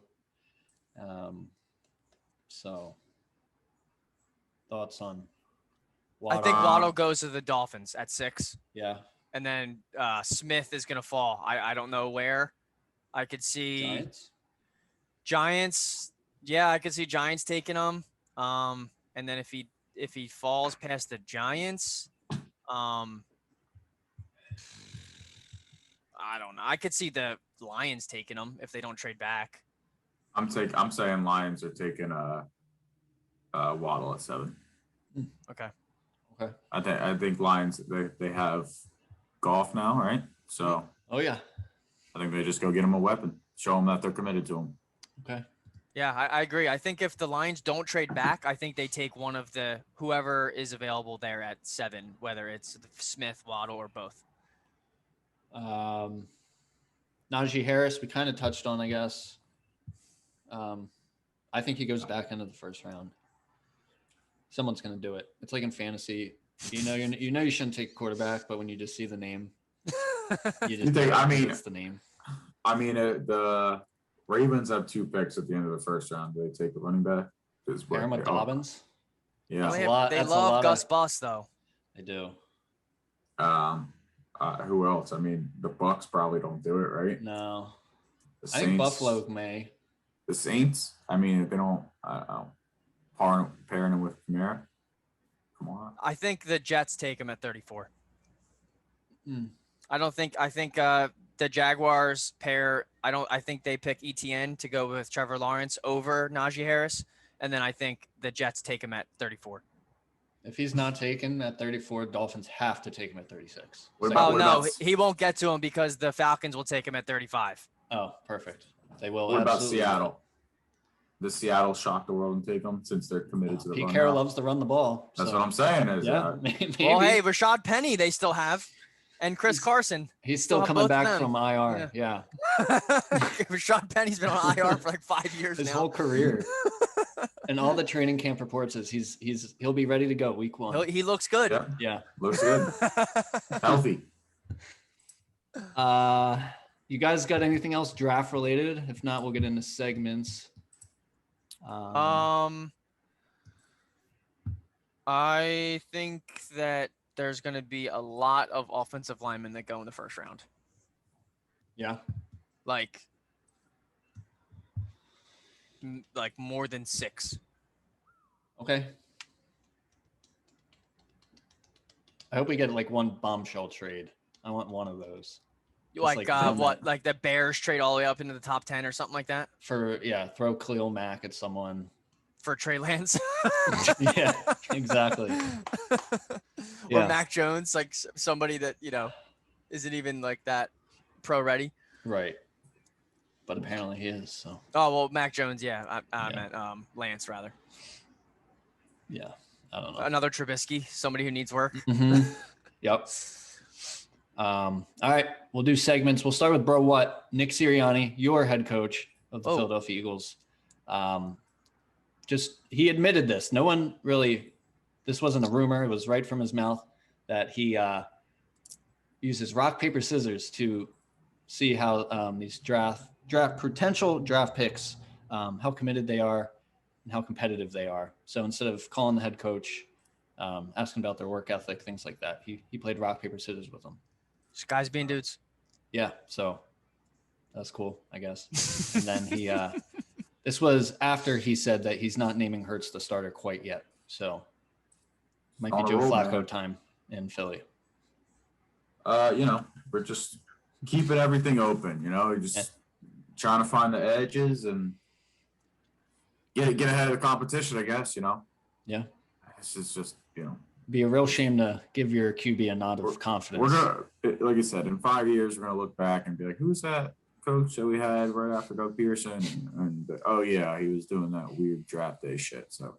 [SPEAKER 1] So thoughts on
[SPEAKER 2] Waddle? I think Waddle goes to the Dolphins at 6.
[SPEAKER 1] Yeah.
[SPEAKER 2] And then Smith is going to fall. I don't know where. I could see Giants. Yeah, I could see Giants taking him. And then if he falls past the Giants, I don't know. I could see the Lions taking him if they don't trade back.
[SPEAKER 3] I'm saying Lions are taking Waddle at 7.
[SPEAKER 2] Okay.
[SPEAKER 3] I think Lions they have Goff now, right? So.
[SPEAKER 1] Oh yeah.
[SPEAKER 3] I think they just go get him a weapon, show him that they're committed to him.
[SPEAKER 1] Okay.
[SPEAKER 2] Yeah, I agree. I think if the Lions don't trade back, I think they take one of the whoever is available there at 7, whether it's Smith, Waddle, or both.
[SPEAKER 1] Najee Harris, we kind of touched on, I guess. I think he goes back into the first round. Someone's going to do it. It's like in fantasy. You shouldn't take a quarterback, but when you just see the name, you just it's the name.
[SPEAKER 3] I mean, the Ravens have 2 picks at the end of the first round. Do they take a running back?
[SPEAKER 1] Param Dobbins.
[SPEAKER 3] Yeah,
[SPEAKER 2] they love Gus Bus though.
[SPEAKER 1] They do.
[SPEAKER 3] Who else? I mean, the Bucks probably don't do it, right?
[SPEAKER 1] No.
[SPEAKER 3] The
[SPEAKER 1] I think Buffalo may.
[SPEAKER 3] The Saints. I mean, if they don't, pairing him with Kamara. Come on.
[SPEAKER 2] I think the Jets take him at 34. I think the Jaguars pair. I think they pick ETN to go with Trevor Lawrence over Najee Harris, and then I think the Jets take him at 34.
[SPEAKER 1] If he's not taken at 34, Dolphins have to take him at 36.
[SPEAKER 2] He won't get to him because the Falcons will take him at 35.
[SPEAKER 1] Oh, perfect. They will.
[SPEAKER 3] What about Seattle? Does Seattle shock the world and take them since they're committed to the
[SPEAKER 1] Pete Carroll loves to run the ball.
[SPEAKER 3] That's what I'm saying.
[SPEAKER 1] Maybe.
[SPEAKER 2] Well, hey, Rashad Penny, they still have. And Chris Carson.
[SPEAKER 1] He's still coming back from IR. Yeah.
[SPEAKER 2] Rashad Penny's been on IR for like 5 years
[SPEAKER 1] His
[SPEAKER 2] now.
[SPEAKER 1] whole career. And all the training camp reports is he'll be ready to go week 1.
[SPEAKER 2] He looks good.
[SPEAKER 1] Yeah.
[SPEAKER 3] Looks good. Healthy.
[SPEAKER 1] You guys got anything else draft related? If not, we'll get into segments.
[SPEAKER 2] I think that there's going to be a lot of offensive linemen that go in the first round.
[SPEAKER 1] Yeah.
[SPEAKER 2] Like more than 6.
[SPEAKER 1] Okay. I hope we get like one bombshell trade. I want one of those.
[SPEAKER 2] Like the Bears trade all the way up into the top 10 or something like that?
[SPEAKER 1] Throw Khalil Mack at someone.
[SPEAKER 2] For Trey Lance?
[SPEAKER 1] Yeah, exactly.
[SPEAKER 2] Or Mac Jones, like somebody that, isn't even like that pro ready.
[SPEAKER 1] Right. But apparently he is, so.
[SPEAKER 2] Oh, well, Mac Jones, I meant Lance, rather.
[SPEAKER 1] Yeah, I don't know.
[SPEAKER 2] Another Trubisky, somebody who needs work.
[SPEAKER 1] Mm-hmm. Yep. All right, we'll do segments. We'll start with Bro What. Nick Sirianni, your head coach of the Philadelphia Eagles. He admitted this. No one really this wasn't a rumor. It was right from his mouth that he uses rock, paper, scissors to see how these potential draft picks, how committed they are and how competitive they are. So instead of calling the head coach, asking about their work ethic, things like that, he played rock, paper, scissors with them.
[SPEAKER 2] Just guys being dudes.
[SPEAKER 1] Yeah. So that's cool, I guess. And then he, this was after he said that he's not naming Hurts the starter quite yet. So might be Joe Flacco time in Philly.
[SPEAKER 3] We're just keeping everything open, just trying to find the edges and get ahead of the competition, I guess,
[SPEAKER 1] Yeah.
[SPEAKER 3] This is just,
[SPEAKER 1] Be a real shame to give your QB a nod of confidence.
[SPEAKER 3] We're gonna, like I said, in 5 years, we're gonna look back and be like, who's that coach that we had right after Doug Peterson? And oh yeah, he was doing that weird draft day shit. So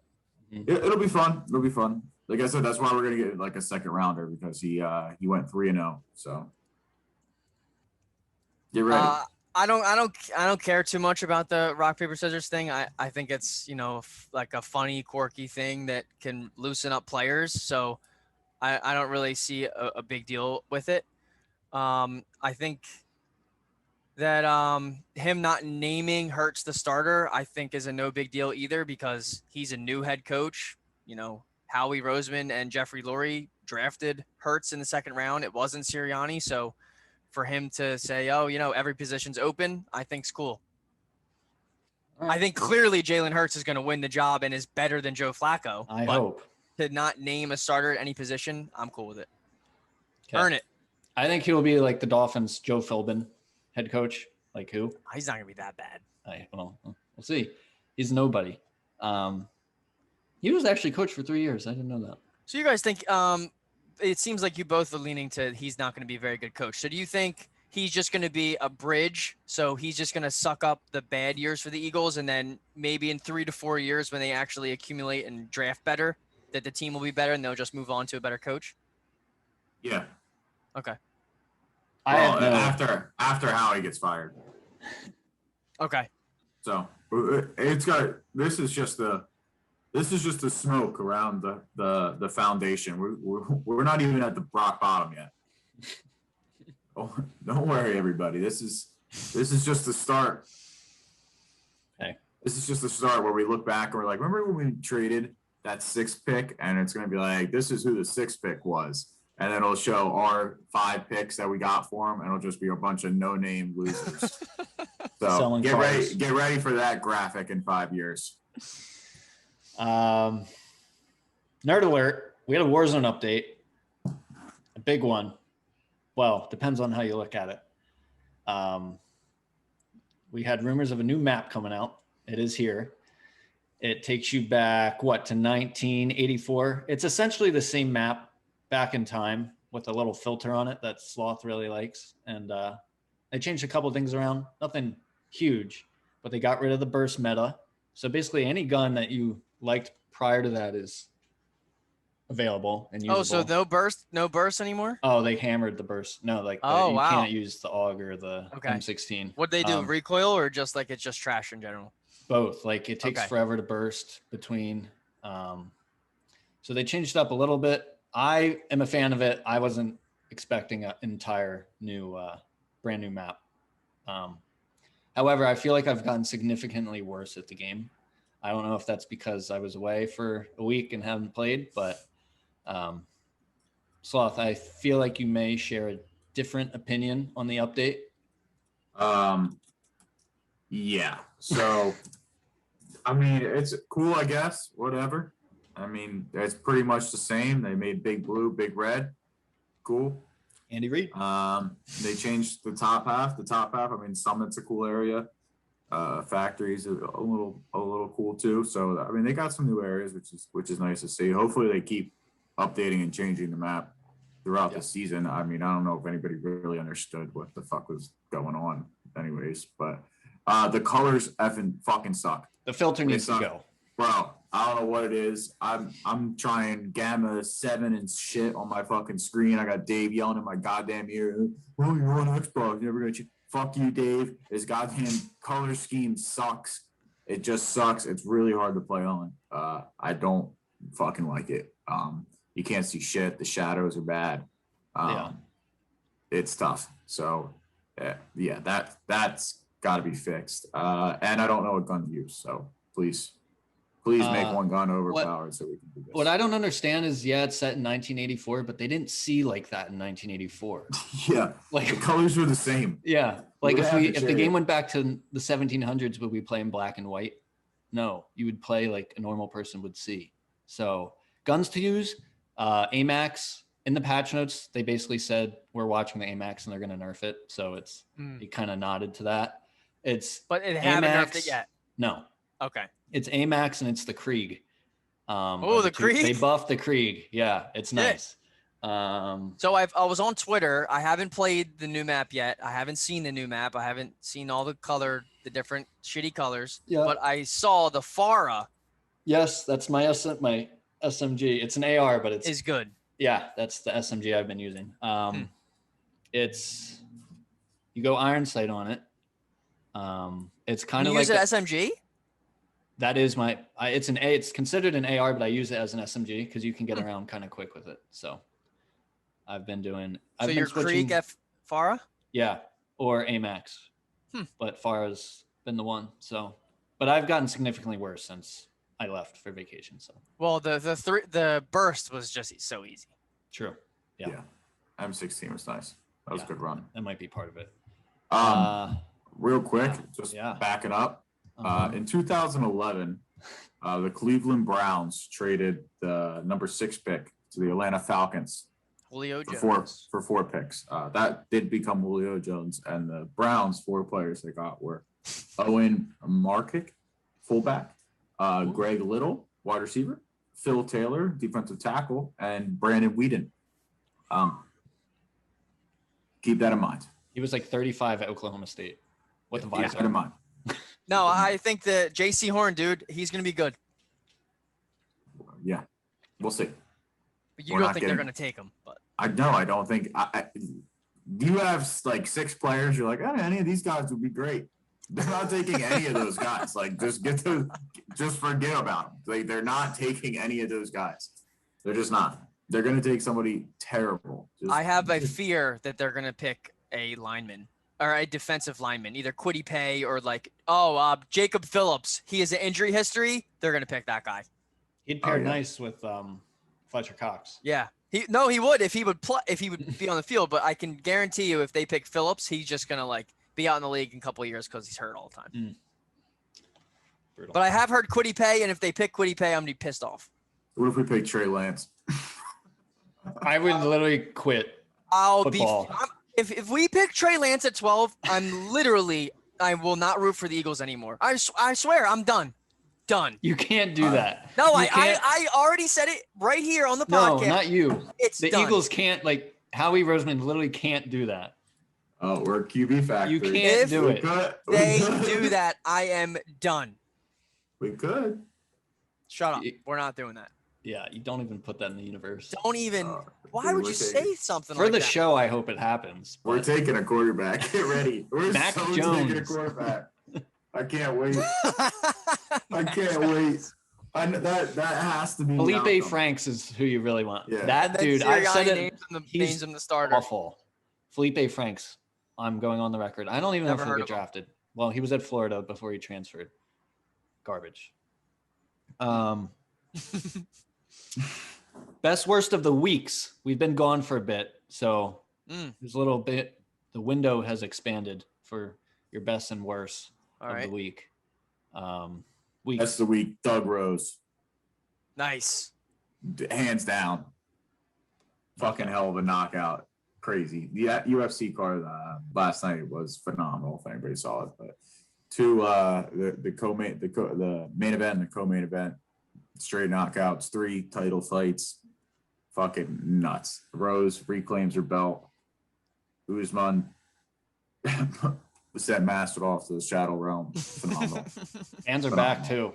[SPEAKER 3] it'll be fun. It'll be fun. Like I said, that's why we're gonna get like a second rounder because he went 3-0. So get ready.
[SPEAKER 2] I don't care too much about the rock, paper, scissors thing. I think it's, like a funny, quirky thing that can loosen up players. So I don't really see a big deal with it. I think that him not naming Hurts the starter, I think is a no big deal either because he's a new head coach. Howie Roseman and Jeffrey Lurie drafted Hurts in the second round. It wasn't Sirianni. So for him to say, oh, every position's open, I think's cool. Right. I think clearly Jalen Hurts is going to win the job and is better than Joe Flacco.
[SPEAKER 1] I hope.
[SPEAKER 2] To not name a starter at any position, I'm cool with it. Okay. Earn it.
[SPEAKER 1] I think he'll be like the Dolphins' Joe Philbin, head coach. Like who?
[SPEAKER 2] He's not going to be that bad.
[SPEAKER 1] We'll see. He's nobody. He was actually coach for 3 years. I didn't know that.
[SPEAKER 2] So you guys think it seems like you both are leaning to he's not going to be a very good coach. So do you think he's just going to be a bridge? So he's just going to suck up the bad years for the Eagles, and then maybe in 3 to 4 years when they actually accumulate and draft better, that the team will be better and they'll just move on to a better coach?
[SPEAKER 3] Yeah.
[SPEAKER 2] Okay.
[SPEAKER 3] After Howie gets fired.
[SPEAKER 2] Okay.
[SPEAKER 3] So this is just the smoke around the foundation. We're not even at the rock bottom yet. Oh, don't worry, everybody. This is just the start.
[SPEAKER 1] Okay.
[SPEAKER 3] This is just the start where we look back and we're like, remember when we traded that 6th pick? And it's going to be like, this is who the 6th pick was. And then it'll show our 5 picks that we got for him, and it'll just be a bunch of no-name losers. So get ready for that graphic in 5 years.
[SPEAKER 1] Nerd alert. We had a Warzone update, a big one. Well, depends on how you look at it. We had rumors of a new map coming out. It is here. It takes you back, to 1984. It's essentially the same map back in time with a little filter on it that Sloth really likes. And they changed a couple things around. Nothing huge, but they got rid of the burst meta. So basically any gun that you liked prior to that is available and usable.
[SPEAKER 2] Oh, so no burst anymore?
[SPEAKER 1] Oh, they hammered the burst. No, you can't use the AUG or the M16.
[SPEAKER 2] What'd they do? Recoil or just like it's just trash in general?
[SPEAKER 1] Both. Like it takes forever to burst between. So they changed it up a little bit. I am a fan of it. I wasn't expecting an entire new, brand new map. However, I feel like I've gotten significantly worse at the game. I don't know if that's because I was away for a week and haven't played, but Sloth, I feel like you may share a different opinion on the update.
[SPEAKER 3] Yeah. So, I mean, it's cool, I guess, whatever. I mean, it's pretty much the same. They made big blue, big red. Cool.
[SPEAKER 1] Andy Reid.
[SPEAKER 3] They changed the top half. I mean, Summit's a cool area. Factory's a little cool too. So I mean, they got some new areas, which is nice to see. Hopefully, they keep updating and changing the map throughout the season. I mean, I don't know if anybody really understood what the fuck was going on, anyways. But the colors effing fucking suck.
[SPEAKER 1] The filter needs to go,
[SPEAKER 3] bro. I don't know what it is. I'm trying gamma 7 and shit on my fucking screen. I got Dave yelling in my goddamn ear. Oh, you're on Xbox. Never gonna fuck you, Dave. His goddamn color scheme sucks. It just sucks. It's really hard to play on. I don't fucking like it. You can't see shit. The shadows are bad. It's tough. So that's got to be fixed. And I don't know what gun to use. So please make one gun overpowered so we can do this.
[SPEAKER 1] What I don't understand is, it's set in 1984, but they didn't see like that in 1984.
[SPEAKER 3] Yeah, like the colors were the same.
[SPEAKER 1] Yeah, like if the game went back to the 1700s, would we play in black and white? No, you would play like a normal person would see. So guns to use, AMAX. In the patch notes, they basically said we're watching the AMAX and they're going to nerf it. So it kind of nodded to that.
[SPEAKER 2] But it haven't nerfed it yet.
[SPEAKER 1] No.
[SPEAKER 2] Okay.
[SPEAKER 1] It's AMAX and it's the Krieg.
[SPEAKER 2] The Krieg?
[SPEAKER 1] They buffed the Krieg. Yeah, it's nice.
[SPEAKER 2] So I was on Twitter. I haven't played the new map yet. I haven't seen the new map. I haven't seen all the different shitty colors. Yeah. But I saw the Farah.
[SPEAKER 1] Yes, that's my SMG. It's an AR, but it's
[SPEAKER 2] good.
[SPEAKER 1] Yeah, that's the SMG I've been using. It's you go iron sight on it. It's kind of like
[SPEAKER 2] use an SMG.
[SPEAKER 1] That is it's considered an AR, but I use it as an SMG because you can get around kind of quick with it. So I've been
[SPEAKER 2] your Krieg F Farah?
[SPEAKER 1] Yeah, or AMAX. But Farah's been the one. So, but I've gotten significantly worse since I left for vacation. So
[SPEAKER 2] well, the burst was just so easy.
[SPEAKER 1] True. Yeah.
[SPEAKER 3] M16 was nice. That was a good run.
[SPEAKER 1] That might be part of it.
[SPEAKER 3] Real quick, backing up. In 2011, the Cleveland Browns traded the number 6 pick to the Atlanta Falcons
[SPEAKER 2] Julio Jones
[SPEAKER 3] for 4 picks. That did become Julio Jones, and the Browns 4 players they got were Owen Markick, fullback, Greg Little, wide receiver, Phil Taylor, defensive tackle, and Brandon Whedon. Keep that in mind.
[SPEAKER 1] He was like 35 at Oklahoma State. What the vibes
[SPEAKER 3] keep that in mind.
[SPEAKER 2] No, I think the JC Horn dude, he's going to be good.
[SPEAKER 3] Yeah, we'll see.
[SPEAKER 2] But you don't think they're going to take him? But
[SPEAKER 3] I don't think. You have like 6 players. You're like, any of these guys would be great. They're not taking any of those guys. Like, just forget about them. Like, they're not taking any of those guys. They're just not. They're going to take somebody terrible.
[SPEAKER 2] I have a fear that they're going to pick a lineman. Or a defensive lineman, either Kwity Paye or Jacob Phillips. He has an injury history. They're going to pick that guy.
[SPEAKER 1] He'd pair nice with Fletcher Cox.
[SPEAKER 2] Yeah. He would if he would be on the field, but I can guarantee you if they pick Phillips, he's just going to be out in the league in a couple of years because he's hurt all the time. But I have heard Kwity Paye, and if they pick Kwity Paye, I'm going to be pissed off.
[SPEAKER 3] What if we pick Trey Lance?
[SPEAKER 1] I would literally quit football.
[SPEAKER 2] If we pick Trey Lance at 12, I will not root for the Eagles anymore. I swear, I'm done. Done.
[SPEAKER 1] You can't do that.
[SPEAKER 2] No, I already said it right here on the podcast.
[SPEAKER 1] No, not you.
[SPEAKER 2] The
[SPEAKER 1] done. Eagles can't, Howie Roseman literally can't do that.
[SPEAKER 3] Oh, we're QB factory.
[SPEAKER 1] You can't do it.
[SPEAKER 2] They do that. I am done.
[SPEAKER 3] We could.
[SPEAKER 2] Shut up. We're not doing that.
[SPEAKER 1] Yeah, you don't even put that in the universe.
[SPEAKER 2] Don't even. Why would you say something
[SPEAKER 1] for
[SPEAKER 2] like
[SPEAKER 1] the
[SPEAKER 2] that?
[SPEAKER 1] show? I hope it happens.
[SPEAKER 3] We're taking a quarterback. Get ready. We're
[SPEAKER 1] Mac Jones.
[SPEAKER 3] taking a quarterback. I can't wait. I can't wait. That has to be.
[SPEAKER 1] Felipe Franks is who you really want.
[SPEAKER 3] Yeah.
[SPEAKER 1] That dude. I've said it.
[SPEAKER 2] Names him the starter.
[SPEAKER 1] Awful. Felipe Franks. I'm going on the record. I don't even know if he'll get drafted. Well, he was at Florida before he transferred. Garbage. Best worst of the weeks. We've been gone for a bit, so there's a little bit. The window has expanded for your best and worst the week.
[SPEAKER 3] That's the week. Doug Rose.
[SPEAKER 2] Nice.
[SPEAKER 3] Hands down. Fucking hell of a knockout. Crazy. The UFC card last night was phenomenal. If anybody saw it, but the main event and the co-main event. Straight knockouts, 3 title fights, fucking nuts. Rose reclaims her belt. Usman sent mastered off to the shadow realm. Phenomenal.
[SPEAKER 1] Hands are back too.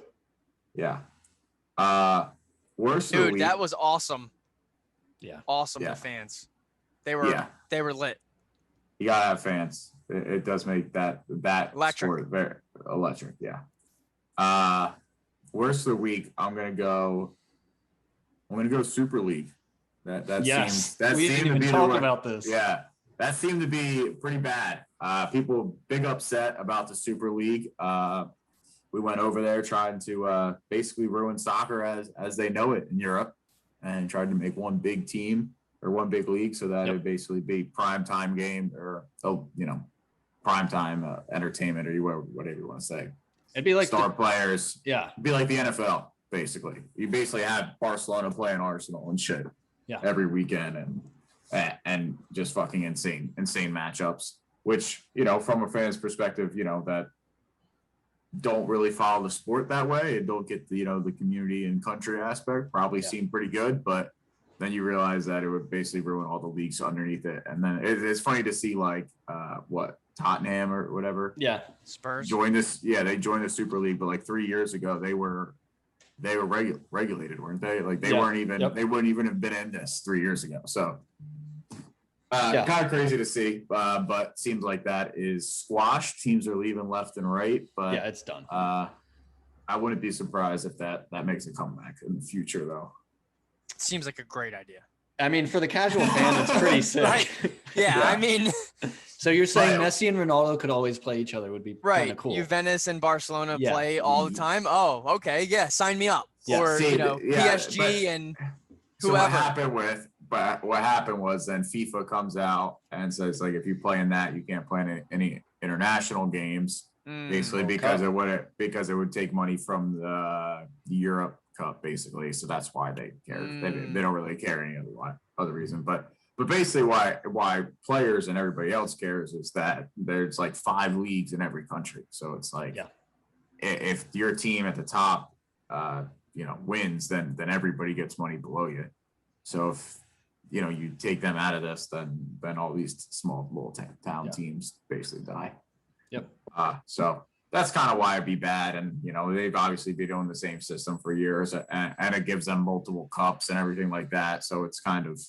[SPEAKER 3] Yeah. Worst
[SPEAKER 2] dude,
[SPEAKER 3] of the week.
[SPEAKER 2] that was awesome.
[SPEAKER 1] Yeah.
[SPEAKER 2] Awesome to fans. They were lit.
[SPEAKER 3] You gotta have fans. It does make that
[SPEAKER 2] electric.
[SPEAKER 3] Sport very electric. Yeah. Worst of the week, I'm gonna go. I'm gonna go Super League. That
[SPEAKER 1] Yes,
[SPEAKER 3] seems that
[SPEAKER 1] we
[SPEAKER 3] seemed
[SPEAKER 1] didn't
[SPEAKER 3] to
[SPEAKER 1] even
[SPEAKER 3] be
[SPEAKER 1] talk
[SPEAKER 3] the
[SPEAKER 1] about this.
[SPEAKER 3] Yeah, that seemed to be pretty bad. People big upset about the Super League. We went over there trying to basically ruin soccer as they know it in Europe, and tried to make one big team or one big league so that it'd basically be prime time game or prime time entertainment or whatever you want to say.
[SPEAKER 1] It'd be like
[SPEAKER 3] star players.
[SPEAKER 1] Yeah.
[SPEAKER 3] It'd be like the NFL, basically. You basically have Barcelona playing Arsenal and shit every weekend and just fucking insane matchups, which, from a fan's perspective, that don't really follow the sport that way and don't get the, the community and country aspect probably seem pretty good, but then you realize that it would basically ruin all the leagues underneath it. And then it's funny to see like Tottenham or whatever.
[SPEAKER 2] Yeah. Spurs
[SPEAKER 3] joined this. Yeah, they joined the Super League, but like 3 years ago they were regulated, weren't they? Like they weren't even they wouldn't even have been in this 3 years ago. So kind of crazy to see, but seems like that is squashed. Teams are leaving left and right, but
[SPEAKER 1] yeah, it's done.
[SPEAKER 3] I wouldn't be surprised if that makes a comeback in the future, though.
[SPEAKER 2] Seems like a great idea.
[SPEAKER 1] I mean, for the casual fan, it's pretty sick.
[SPEAKER 2] Right. Yeah, I mean.
[SPEAKER 1] So you're saying Messi and Ronaldo could always play each other would be kind of cool.
[SPEAKER 2] Juventus and Barcelona play all the time. Oh, okay. Yeah, sign me up. Yeah. Or, PSG and whoever.
[SPEAKER 3] So what happened was then FIFA comes out and says, like, if you play in that, you can't play in any international games, basically because it would take money from the Europe Cup, basically. So that's why they care. They don't really care any other reason, but basically why players and everybody else cares is that there's like 5 leagues in every country. So it's like, if your team at the top, wins, then everybody gets money below you. So if, you take them out of this, then all these small little town teams basically die.
[SPEAKER 1] Yep.
[SPEAKER 3] So that's kind of why it'd be bad. And, they've obviously been doing the same system for years and it gives them multiple cups and everything like that. So it's kind of,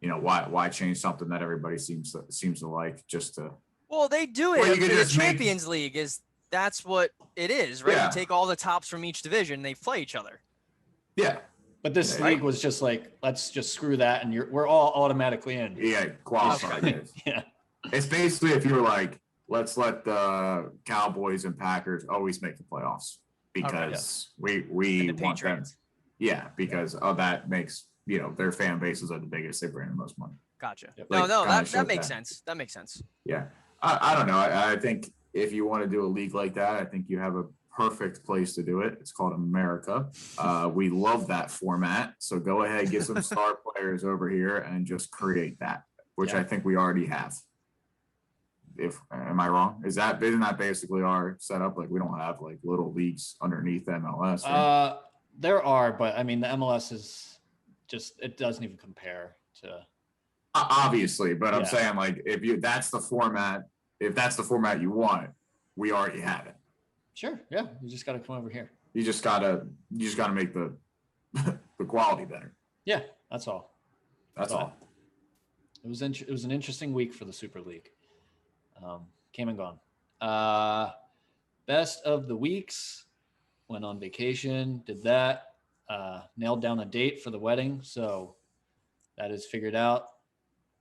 [SPEAKER 3] why change something that everybody seems to like just to.
[SPEAKER 2] Well, they do it. The Champions League that's what it is, right? Yeah. You take all the tops from each division, they play each other.
[SPEAKER 3] Yeah.
[SPEAKER 1] But this league was just like, let's just screw that, and we're all automatically in.
[SPEAKER 3] Yeah, qualified.
[SPEAKER 1] Yeah.
[SPEAKER 3] It's basically if you were like, let's let the Cowboys and Packers always make the playoffs because we want them. Yeah, because that makes their fan bases are the biggest. They bring the most money.
[SPEAKER 2] Gotcha. Like, no, that makes sense. That makes sense.
[SPEAKER 3] Yeah, I don't know. I think if you want to do a league like that, I think you have a perfect place to do it. It's called America. We love that format. So go ahead, get some star players over here and just create that, which I think we already have. Am I wrong? Isn't that basically our setup? Like we don't have like little leagues underneath MLS. Right?
[SPEAKER 1] There are, but I mean the MLS is just, it doesn't even compare to.
[SPEAKER 3] Obviously, but I'm saying like if that's the format you want, we already have it.
[SPEAKER 1] Sure. Yeah. You just got to come over here.
[SPEAKER 3] You just gotta make the the quality better.
[SPEAKER 1] Yeah. That's all.
[SPEAKER 3] That's all.
[SPEAKER 1] It was an interesting week for the Super League. Came and gone. Best of the weeks. Went on vacation. Did that. Nailed down a date for the wedding. So that is figured out.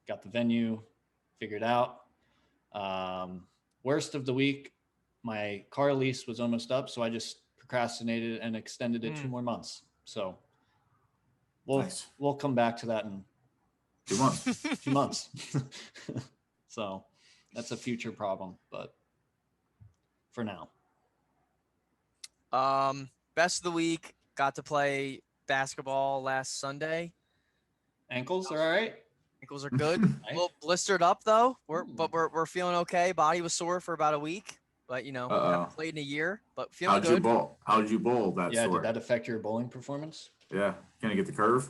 [SPEAKER 1] Got the venue figured out. Worst of the week. My car lease was almost up, so I just procrastinated and extended it 2 more months. So we'll come back to that in
[SPEAKER 3] 2 months.
[SPEAKER 1] 2 months. So that's a future problem, but for now.
[SPEAKER 2] Best of the week, got to play basketball last Sunday.
[SPEAKER 1] Ankles are all right.
[SPEAKER 2] Ankles are good. A little blistered up though. We're feeling okay. Body was sore for about a week. But haven't played in a year, but feeling good.
[SPEAKER 3] How'd you bowl that sore?
[SPEAKER 1] Did that affect your bowling performance?
[SPEAKER 3] Yeah. Can I get the curve?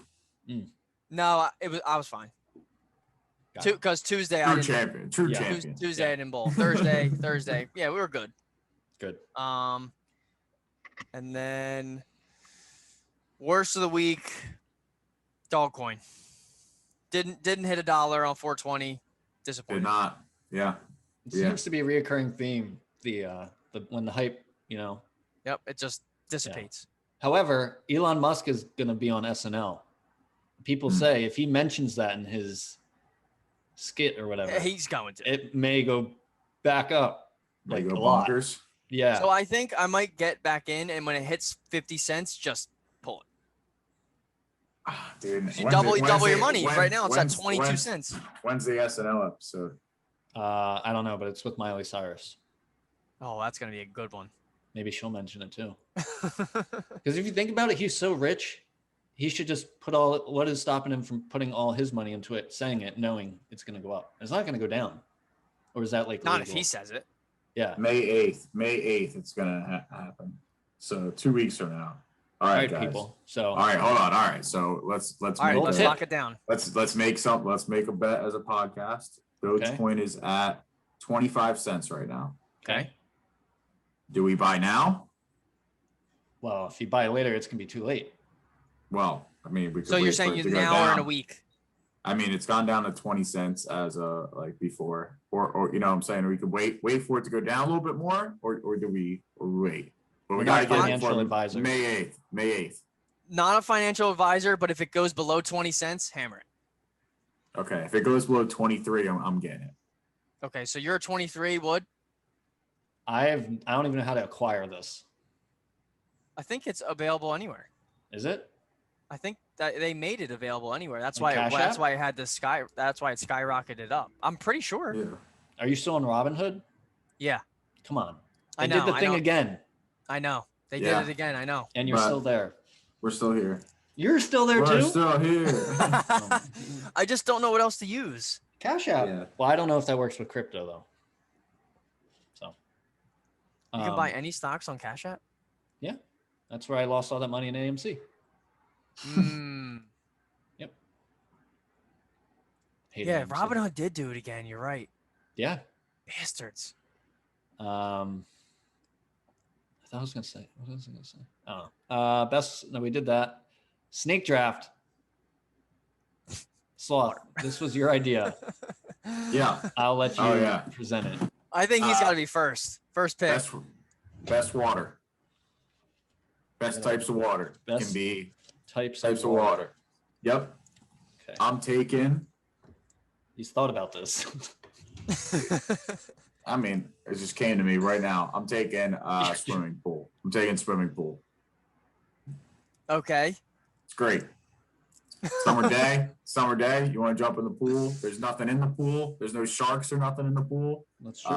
[SPEAKER 2] No, I was fine. Because Tuesday I didn't.
[SPEAKER 3] True champion.
[SPEAKER 2] Tuesday I didn't bowl. Thursday. Yeah, we were good.
[SPEAKER 1] Good.
[SPEAKER 2] And then worst of the week, dog coin. Didn't hit $1 on 420. Disappointed.
[SPEAKER 3] Did not. Yeah.
[SPEAKER 1] It seems to be a reoccurring theme. The when the hype,
[SPEAKER 2] Yep, it just dissipates.
[SPEAKER 1] However, Elon Musk is going to be on SNL. People say if he mentions that in his skit or whatever,
[SPEAKER 2] He's going to.
[SPEAKER 1] it may go back up
[SPEAKER 3] They
[SPEAKER 1] like
[SPEAKER 3] go
[SPEAKER 1] a lot.
[SPEAKER 3] bonkers.
[SPEAKER 1] Yeah.
[SPEAKER 2] So I think I might get back in, and when it hits 50 cents, just pull it.
[SPEAKER 3] Dude,
[SPEAKER 2] You double your money. Right now, it's at 22 cents.
[SPEAKER 3] When's the SNL episode?
[SPEAKER 1] I don't know, but it's with Miley Cyrus.
[SPEAKER 2] Oh, that's gonna be a good one.
[SPEAKER 1] Maybe she'll mention it too. Because if you think about it, he's so rich, he should just put all. What is stopping him from putting all his money into it, saying it, knowing it's going to go up? It's not going to go down, or is that like
[SPEAKER 2] Not
[SPEAKER 1] legal?
[SPEAKER 2] if he says it.
[SPEAKER 1] Yeah.
[SPEAKER 3] May 8th, it's gonna happen. So 2 weeks from now. All
[SPEAKER 1] All
[SPEAKER 3] right,
[SPEAKER 1] right,
[SPEAKER 3] guys.
[SPEAKER 1] people. So
[SPEAKER 3] All right, hold on. All right, so let's
[SPEAKER 2] All right,
[SPEAKER 3] make
[SPEAKER 2] let's
[SPEAKER 3] a,
[SPEAKER 2] lock it down.
[SPEAKER 3] let's make a bet as a podcast. Dogecoin is at 25 cents right now.
[SPEAKER 1] okay.
[SPEAKER 3] Do we buy now?
[SPEAKER 1] Well, if you buy later, it's going to be too late.
[SPEAKER 3] Well, I mean, we could
[SPEAKER 2] So you're
[SPEAKER 3] wait for
[SPEAKER 2] saying
[SPEAKER 3] it
[SPEAKER 2] you
[SPEAKER 3] to go
[SPEAKER 2] now or in a
[SPEAKER 3] down.
[SPEAKER 2] week?
[SPEAKER 3] I mean, it's gone down to 20 cents as like before, or you know what I'm saying, we could wait for it to go down a little bit more, or do we wait? But
[SPEAKER 1] We're
[SPEAKER 3] we
[SPEAKER 1] not
[SPEAKER 3] gotta get it
[SPEAKER 1] financial
[SPEAKER 3] before
[SPEAKER 1] advisors.
[SPEAKER 3] May 8th.
[SPEAKER 2] Not a financial advisor, but if it goes below 20 cents, hammer it.
[SPEAKER 3] Okay, if it goes below 23, I'm getting it.
[SPEAKER 2] Okay, so you're a 23, Wood.
[SPEAKER 1] I don't even know how to acquire this.
[SPEAKER 2] I think it's available anywhere.
[SPEAKER 1] Is it?
[SPEAKER 2] I think that they made it available anywhere. That's
[SPEAKER 1] Like
[SPEAKER 2] why.
[SPEAKER 1] Cash
[SPEAKER 2] That's
[SPEAKER 1] App?
[SPEAKER 2] why it had this sky. That's why it skyrocketed up. I'm pretty sure.
[SPEAKER 3] Yeah.
[SPEAKER 1] Are you still on Robinhood?
[SPEAKER 2] Yeah,
[SPEAKER 1] Come on.
[SPEAKER 2] I
[SPEAKER 1] They
[SPEAKER 2] know.
[SPEAKER 1] did the thing again,
[SPEAKER 2] I know. They
[SPEAKER 3] Yeah.
[SPEAKER 2] did it again. I know.
[SPEAKER 1] and you're
[SPEAKER 3] But-
[SPEAKER 1] still there.
[SPEAKER 3] We're still here.
[SPEAKER 1] You're still there
[SPEAKER 3] We're
[SPEAKER 1] too?
[SPEAKER 3] still here.
[SPEAKER 2] I just don't know what else to use.
[SPEAKER 1] Cash App.
[SPEAKER 3] Yeah.
[SPEAKER 1] Well, I don't know if that works with crypto though. So
[SPEAKER 2] You can buy any stocks on Cash App.
[SPEAKER 1] that's where I lost all that money in AMC.
[SPEAKER 2] Mm.
[SPEAKER 1] Hated
[SPEAKER 2] Yeah,
[SPEAKER 1] AMC.
[SPEAKER 2] Robinhood did do it again. You're right.
[SPEAKER 1] Yeah.
[SPEAKER 2] Bastards.
[SPEAKER 1] I thought I was gonna say. What was I gonna say? Oh, best. No, we did that. Snake draft. Sloth. This was your idea.
[SPEAKER 3] Yeah.
[SPEAKER 1] I'll let you
[SPEAKER 3] Oh, yeah.
[SPEAKER 1] present it.
[SPEAKER 2] I think he's got to be first. First pick.
[SPEAKER 3] Best water. Best types of water
[SPEAKER 1] Best
[SPEAKER 3] can be
[SPEAKER 1] Types
[SPEAKER 3] of water. Yep.
[SPEAKER 1] Okay.
[SPEAKER 3] I'm taking.
[SPEAKER 1] He's thought about this.
[SPEAKER 3] I mean, it just came to me right now. I'm taking swimming pool. I'm taking swimming pool.
[SPEAKER 2] Okay.
[SPEAKER 3] It's great. Summer day. You want to jump in the pool? There's nothing in the pool. There's no sharks or nothing in the pool.
[SPEAKER 1] That's true.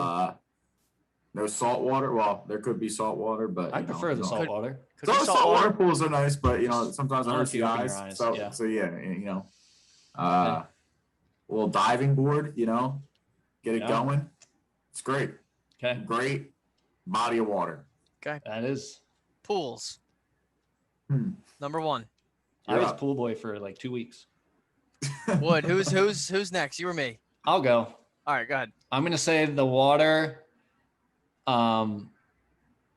[SPEAKER 3] No salt water. Well, there could be salt water, but
[SPEAKER 1] I
[SPEAKER 3] you know,
[SPEAKER 1] prefer the
[SPEAKER 3] no.
[SPEAKER 1] salt water.
[SPEAKER 2] Could be
[SPEAKER 3] Saltwater pools are nice, but you know sometimes
[SPEAKER 1] Not
[SPEAKER 3] I hurt
[SPEAKER 1] if you
[SPEAKER 3] the
[SPEAKER 1] open your
[SPEAKER 3] eyes.
[SPEAKER 1] eyes,
[SPEAKER 3] So
[SPEAKER 1] yeah.
[SPEAKER 3] so yeah, you know, a little diving board. You know, get it
[SPEAKER 1] Yeah.
[SPEAKER 3] going. It's great.
[SPEAKER 1] Okay.
[SPEAKER 3] Great body of water.
[SPEAKER 1] That is.
[SPEAKER 2] Pools.
[SPEAKER 3] Hmm.
[SPEAKER 2] Number one.
[SPEAKER 1] I was
[SPEAKER 3] Yeah.
[SPEAKER 1] pool boy for like 2 weeks.
[SPEAKER 2] Wood. Who's next? You or me?
[SPEAKER 1] I'll go.
[SPEAKER 2] All right. Go ahead.
[SPEAKER 1] I'm gonna say the water.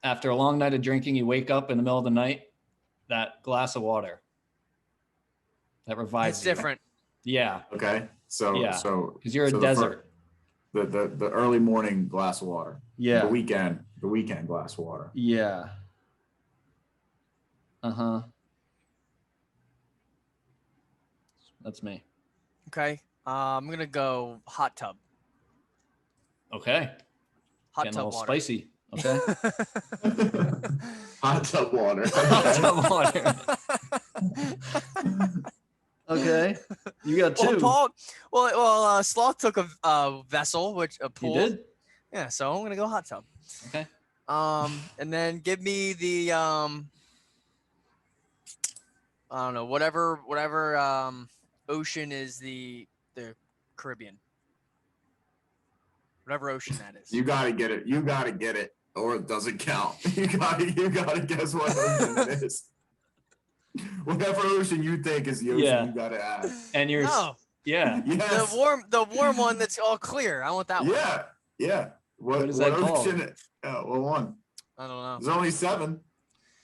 [SPEAKER 1] After a long night of drinking, you wake up in the middle of the night. That glass of water. That revives.
[SPEAKER 2] It's
[SPEAKER 1] you.
[SPEAKER 2] different.
[SPEAKER 1] Yeah,
[SPEAKER 3] Okay, so
[SPEAKER 1] Yeah.
[SPEAKER 3] so
[SPEAKER 1] because you're
[SPEAKER 3] so
[SPEAKER 1] a
[SPEAKER 3] the
[SPEAKER 1] desert.
[SPEAKER 3] the early morning glass of water.
[SPEAKER 1] Yeah.
[SPEAKER 3] The weekend glass of water.
[SPEAKER 1] Yeah. Uh-huh. That's me.
[SPEAKER 2] Okay. I'm gonna go hot tub.
[SPEAKER 1] Okay.
[SPEAKER 2] Hot
[SPEAKER 1] Getting a
[SPEAKER 2] tub
[SPEAKER 1] little
[SPEAKER 2] water.
[SPEAKER 1] spicy. Okay.
[SPEAKER 3] Hot tub water.
[SPEAKER 1] Hot tub water. Okay. You got two.
[SPEAKER 2] Sloth took a vessel, which a
[SPEAKER 1] You
[SPEAKER 2] pool.
[SPEAKER 1] did?
[SPEAKER 2] Yeah, so I'm gonna go hot tub.
[SPEAKER 1] Okay.
[SPEAKER 2] And then give me the I don't know, whatever ocean is the Caribbean. Whatever ocean that is.
[SPEAKER 3] You gotta get it. You gotta get it, or it doesn't count. You gotta guess what ocean it is. Whatever ocean you think is the ocean,
[SPEAKER 1] Yeah.
[SPEAKER 3] you gotta add.
[SPEAKER 1] And you're
[SPEAKER 2] No,
[SPEAKER 1] yeah.
[SPEAKER 3] Yes.
[SPEAKER 2] the warm one that's all clear. I want that one.
[SPEAKER 3] Yeah.
[SPEAKER 1] What is that called?
[SPEAKER 3] ocean? What one?
[SPEAKER 2] I don't know.
[SPEAKER 3] There's only 7,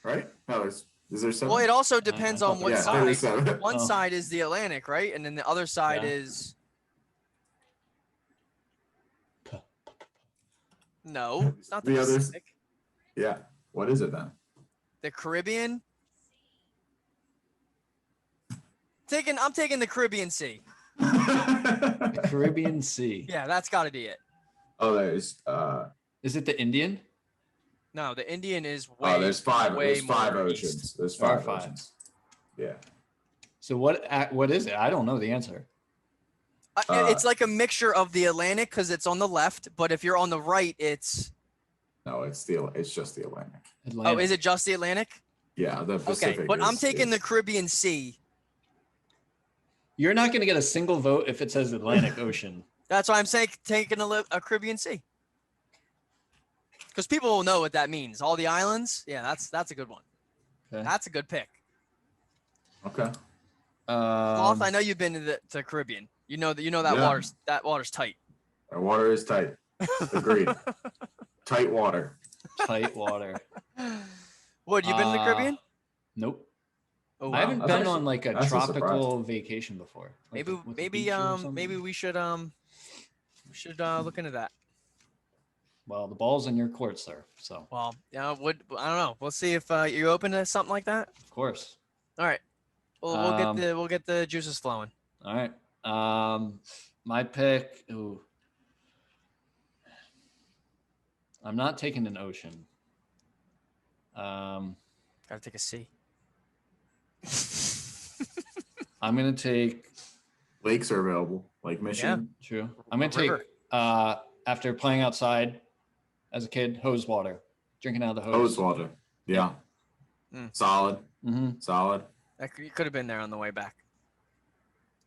[SPEAKER 3] right? No, is there 7?
[SPEAKER 2] Well, it also depends
[SPEAKER 1] I
[SPEAKER 2] on
[SPEAKER 1] thought
[SPEAKER 2] what
[SPEAKER 1] there
[SPEAKER 3] yeah,
[SPEAKER 1] was
[SPEAKER 2] side.
[SPEAKER 3] 7.
[SPEAKER 2] One
[SPEAKER 1] Oh.
[SPEAKER 2] side is the Atlantic, right? And then the other side
[SPEAKER 1] Yeah.
[SPEAKER 2] is no, it's not the
[SPEAKER 3] The others-
[SPEAKER 2] Pacific.
[SPEAKER 3] Yeah. What is it then?
[SPEAKER 2] The Caribbean I'm taking the Caribbean Sea.
[SPEAKER 1] The Caribbean Sea.
[SPEAKER 2] Yeah, that's got to be it.
[SPEAKER 3] Oh, there's
[SPEAKER 1] Is it the Indian?
[SPEAKER 2] No, the Indian is way.
[SPEAKER 3] there's five
[SPEAKER 2] way more
[SPEAKER 3] oceans.
[SPEAKER 2] east.
[SPEAKER 3] There's
[SPEAKER 1] There are
[SPEAKER 3] five
[SPEAKER 1] five.
[SPEAKER 3] oceans. Yeah.
[SPEAKER 1] So what is it? I don't know the answer.
[SPEAKER 2] It's like a mixture of the Atlantic because it's on the left, but if you're on the right, it's.
[SPEAKER 3] No, it's just the Atlantic.
[SPEAKER 1] Atlantic.
[SPEAKER 2] Oh, is it just the Atlantic?
[SPEAKER 3] Yeah, the Pacific.
[SPEAKER 2] Okay, but I'm taking the
[SPEAKER 3] is-
[SPEAKER 2] Caribbean Sea.
[SPEAKER 1] You're not going to get a single vote if it says Atlantic Ocean.
[SPEAKER 2] That's why I'm saying taking a Caribbean Sea. Because people will know what that means. All the islands. Yeah, that's a good one.
[SPEAKER 1] Okay.
[SPEAKER 2] That's a good pick.
[SPEAKER 3] Okay.
[SPEAKER 2] Sloth, I know you've been to the Caribbean. You know that
[SPEAKER 3] Yeah.
[SPEAKER 2] water's tight.
[SPEAKER 3] Our water is tight. Agreed. Tight water.
[SPEAKER 1] Tight water.
[SPEAKER 2] What, you been to the Caribbean?
[SPEAKER 1] Nope.
[SPEAKER 2] Oh,
[SPEAKER 1] I
[SPEAKER 2] wow.
[SPEAKER 1] haven't
[SPEAKER 3] That's
[SPEAKER 1] been
[SPEAKER 3] actually-
[SPEAKER 1] on like a
[SPEAKER 3] that's a
[SPEAKER 1] tropical vacation before. Like
[SPEAKER 2] Maybe
[SPEAKER 1] with the beach or something.
[SPEAKER 2] maybe we should look into that.
[SPEAKER 1] Well, the ball's in your court, sir. So
[SPEAKER 2] Well, yeah, I don't know. We'll see if you're open to something like that.
[SPEAKER 1] of course.
[SPEAKER 2] All right. Well, we'll get the juices flowing.
[SPEAKER 1] All right. My pick. Ooh. I'm not taking an ocean.
[SPEAKER 2] Gotta take a C.
[SPEAKER 1] I'm gonna take.
[SPEAKER 3] Lakes are available, like Michigan.
[SPEAKER 1] True. I'm gonna take.
[SPEAKER 2] River.
[SPEAKER 1] After playing outside as a kid, hose water, drinking out of the hose.
[SPEAKER 3] Hose water. Yeah.
[SPEAKER 2] Mm.
[SPEAKER 3] Solid.
[SPEAKER 1] Mm-hmm.
[SPEAKER 3] Solid.
[SPEAKER 2] You could have been there on the way back.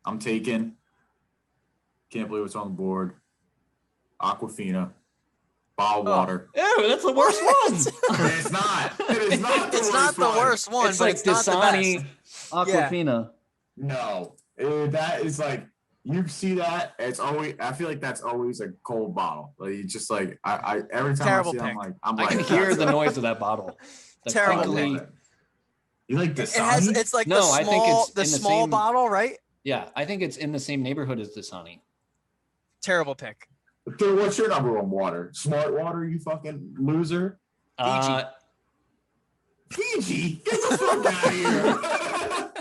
[SPEAKER 3] I'm taking. Can't believe it's on the board. Aquafina. Bottled
[SPEAKER 2] Oh.
[SPEAKER 3] water.
[SPEAKER 1] Ew, that's the worst one.
[SPEAKER 3] It's not. It is not the
[SPEAKER 2] It's
[SPEAKER 3] worst
[SPEAKER 2] not the
[SPEAKER 3] one.
[SPEAKER 2] worst one,
[SPEAKER 1] It's
[SPEAKER 2] but
[SPEAKER 1] like
[SPEAKER 2] it's not the
[SPEAKER 1] Dasani
[SPEAKER 2] best.
[SPEAKER 1] Aquafina.
[SPEAKER 3] No. That is like you see that. It's always. I feel like that's always a cold bottle. Like you just like I every time
[SPEAKER 2] Terrible
[SPEAKER 3] I see it, I'm
[SPEAKER 2] pick.
[SPEAKER 3] like I'm
[SPEAKER 1] I
[SPEAKER 3] like
[SPEAKER 1] can hear
[SPEAKER 3] that's
[SPEAKER 1] the
[SPEAKER 3] a-
[SPEAKER 1] noise of that bottle. The
[SPEAKER 2] Terrible
[SPEAKER 1] crinkly-
[SPEAKER 2] pick.
[SPEAKER 3] You like
[SPEAKER 2] It has.
[SPEAKER 3] Dasani?
[SPEAKER 2] It's like
[SPEAKER 1] No,
[SPEAKER 2] the
[SPEAKER 1] I think
[SPEAKER 2] small,
[SPEAKER 1] it's
[SPEAKER 2] the
[SPEAKER 1] in the
[SPEAKER 2] small
[SPEAKER 1] same-
[SPEAKER 2] bottle, right?
[SPEAKER 1] Yeah, I think it's in the same neighborhood as Dasani.
[SPEAKER 2] Terrible pick.
[SPEAKER 3] Dude, what's your number one water? Smart water, you fucking loser. Fiji, get the fuck out of here.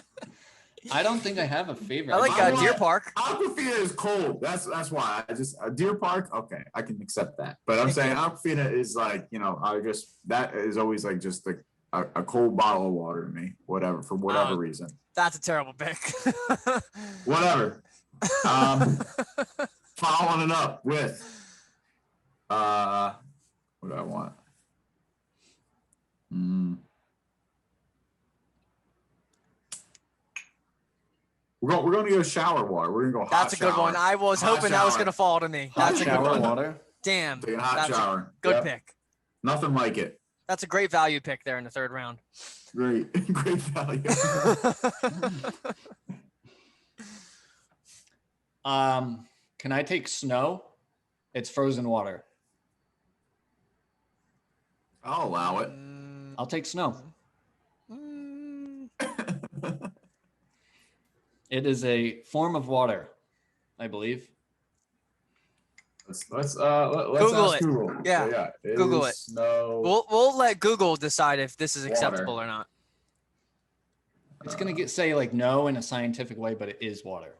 [SPEAKER 1] I don't think I have a favorite.
[SPEAKER 2] I like
[SPEAKER 3] I
[SPEAKER 2] Deer
[SPEAKER 3] want-
[SPEAKER 2] Park.
[SPEAKER 3] Aquafina is cold. That's why I just Deer Park. Okay, I can accept that. But I'm saying Aquafina is like that is always like just like a cold bottle of water to me. Whatever for whatever reason.
[SPEAKER 2] That's a terrible pick.
[SPEAKER 3] Whatever. Following it up with what do I want? We're going to go shower water. We're going to go hot
[SPEAKER 2] That's a good one.
[SPEAKER 3] shower.
[SPEAKER 2] I was
[SPEAKER 3] Hot
[SPEAKER 2] hoping that was
[SPEAKER 3] shower.
[SPEAKER 2] gonna fall to me.
[SPEAKER 1] Hot
[SPEAKER 2] That's a good
[SPEAKER 1] shower
[SPEAKER 2] one.
[SPEAKER 1] water.
[SPEAKER 2] Damn.
[SPEAKER 3] Taking a hot
[SPEAKER 2] That's a
[SPEAKER 3] shower.
[SPEAKER 2] good
[SPEAKER 3] Yep.
[SPEAKER 2] pick.
[SPEAKER 3] Nothing like it.
[SPEAKER 2] That's a great value pick there in the third round.
[SPEAKER 3] Great, great value.
[SPEAKER 1] Can I take snow? It's frozen water.
[SPEAKER 3] I'll allow it.
[SPEAKER 1] I'll take snow.
[SPEAKER 2] Mm,
[SPEAKER 1] It is a form of water, I believe.
[SPEAKER 3] Let's
[SPEAKER 2] Google
[SPEAKER 3] ask
[SPEAKER 2] it.
[SPEAKER 3] Google.
[SPEAKER 2] Yeah,
[SPEAKER 3] So, yeah,
[SPEAKER 2] Google
[SPEAKER 3] is
[SPEAKER 2] it.
[SPEAKER 3] Snow.
[SPEAKER 2] we'll let Google decide if this is
[SPEAKER 3] Water.
[SPEAKER 2] acceptable or not.
[SPEAKER 1] It's gonna say like no in a scientific way, but it is water.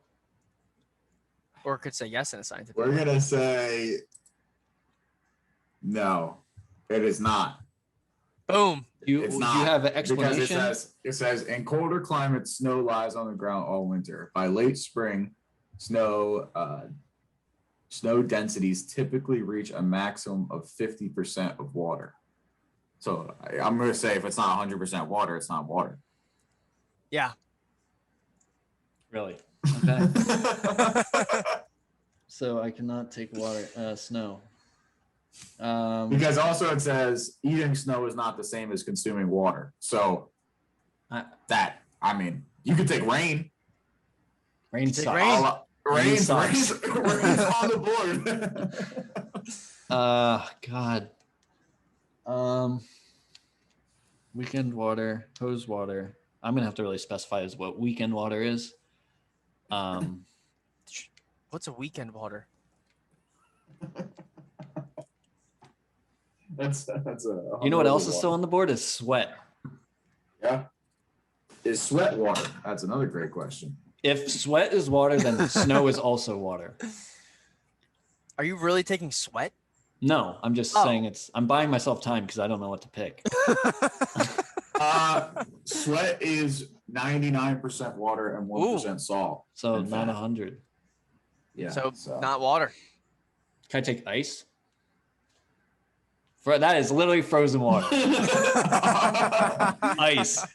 [SPEAKER 2] Or it could say yes in a scientific
[SPEAKER 3] We're
[SPEAKER 2] way.
[SPEAKER 3] gonna say no. It is not.
[SPEAKER 2] Boom.
[SPEAKER 1] You
[SPEAKER 3] It's
[SPEAKER 1] you
[SPEAKER 3] not,
[SPEAKER 1] have an
[SPEAKER 3] Because
[SPEAKER 1] explanation?
[SPEAKER 3] it says in colder climates, snow lies on the ground all winter. By late spring, snow densities typically reach a maximum of 50% of water. So I'm gonna say if it's not 100% water, it's not water.
[SPEAKER 2] Yeah.
[SPEAKER 1] Really? Okay. So I cannot take water, snow.
[SPEAKER 3] Because also it says eating snow is not the same as consuming water. So
[SPEAKER 1] I-
[SPEAKER 3] you could take rain.
[SPEAKER 1] Rain
[SPEAKER 2] Take
[SPEAKER 1] sucks.
[SPEAKER 2] rain.
[SPEAKER 3] Rain's
[SPEAKER 1] sucks.
[SPEAKER 3] on the board.
[SPEAKER 1] God. Weekend water, hose water. I'm gonna have to really specify as what weekend water is.
[SPEAKER 2] What's a weekend water?
[SPEAKER 3] That's a.
[SPEAKER 1] You know what else is still on the board is sweat.
[SPEAKER 3] Yeah. Is sweat water? That's another great question.
[SPEAKER 1] If sweat is water, then snow is also water.
[SPEAKER 2] Are you really taking sweat?
[SPEAKER 1] No, I'm just saying I'm buying myself time because I don't know what to pick.
[SPEAKER 3] Sweat is 99% water and 1% salt.
[SPEAKER 1] So
[SPEAKER 3] and
[SPEAKER 1] not
[SPEAKER 3] fat.
[SPEAKER 1] 100.
[SPEAKER 3] Yeah.
[SPEAKER 2] So not water.
[SPEAKER 1] Can I take ice? That is literally frozen water. Ice.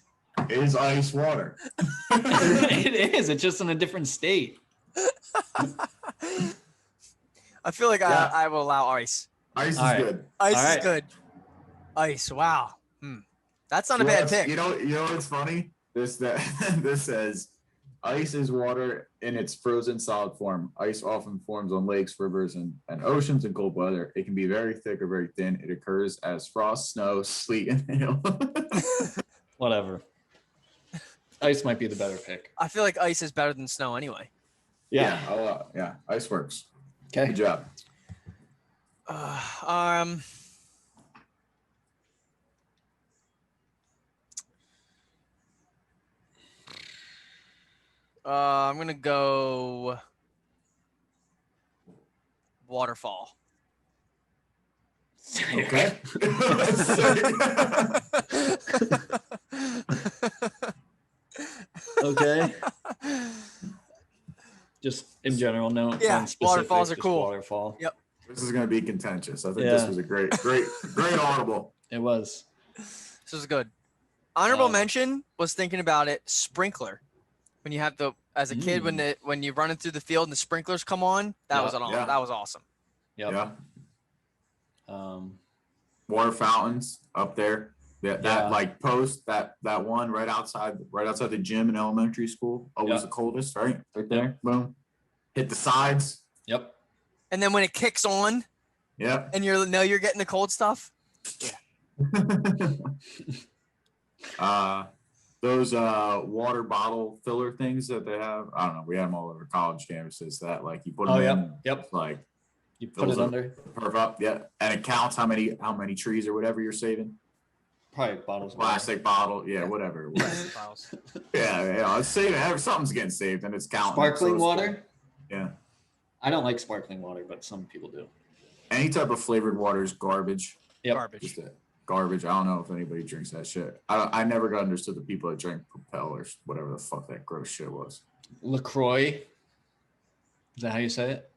[SPEAKER 3] Is ice water?
[SPEAKER 1] It is. It's just in a different state.
[SPEAKER 2] I feel like
[SPEAKER 3] Yeah.
[SPEAKER 2] I will allow ice.
[SPEAKER 3] Ice is
[SPEAKER 1] All right.
[SPEAKER 3] good.
[SPEAKER 2] Ice
[SPEAKER 1] All
[SPEAKER 2] is
[SPEAKER 1] right.
[SPEAKER 2] good. Ice. Wow. That's not a bad pick.
[SPEAKER 3] You know what's funny? This says ice is water in its frozen solid form. Ice often forms on lakes, rivers, and oceans in cold weather. It can be very thick or very thin. It occurs as frost, snow, sleet, and hail.
[SPEAKER 1] Whatever. Ice might be the better pick.
[SPEAKER 2] I feel like ice is better than snow anyway.
[SPEAKER 3] Yeah, ice works.
[SPEAKER 1] Okay.
[SPEAKER 3] Good job.
[SPEAKER 2] I'm gonna go waterfall.
[SPEAKER 3] Okay.
[SPEAKER 1] Okay. Just in general, no.
[SPEAKER 2] Yeah,
[SPEAKER 1] non specific,
[SPEAKER 2] waterfalls are
[SPEAKER 1] just
[SPEAKER 2] cool.
[SPEAKER 1] Waterfall.
[SPEAKER 2] Yep.
[SPEAKER 3] This is going to be contentious. I think this was a great audible.
[SPEAKER 1] It was.
[SPEAKER 2] This is good. Honorable mention was thinking about it. Sprinkler. When you have as a kid, when you're running through the field and the sprinklers come on, that was awesome.
[SPEAKER 1] Yep.
[SPEAKER 3] Yeah. Water fountains up there. That like post that one right outside the gym in elementary school. Always the coldest, right? Right there. Boom. Hit the sides.
[SPEAKER 1] Yep.
[SPEAKER 2] And then when it kicks on,
[SPEAKER 3] Yep.
[SPEAKER 2] and you're getting the cold stuff.
[SPEAKER 3] Yeah. Those water bottle filler things that they have. I don't know. We had them all over college campuses. That like you put them in.
[SPEAKER 1] Yep.
[SPEAKER 3] Like
[SPEAKER 1] you put it under.
[SPEAKER 3] Perf up. Yeah. And it counts how many trees or whatever you're saving.
[SPEAKER 1] Probably bottles.
[SPEAKER 3] Plastic bottle. Yeah. Whatever. Yeah. It's saving. Something's getting saved and it's counting.
[SPEAKER 1] Sparkling water.
[SPEAKER 3] Yeah.
[SPEAKER 1] I don't like sparkling water, but some people do.
[SPEAKER 3] Any type of flavored water is garbage.
[SPEAKER 1] Yep.
[SPEAKER 2] Garbage.
[SPEAKER 3] Garbage. I don't know if anybody drinks that shit. I never got understood the people that drink Propel or whatever the fuck that gross shit was.
[SPEAKER 1] LaCroix. Is that how you say it?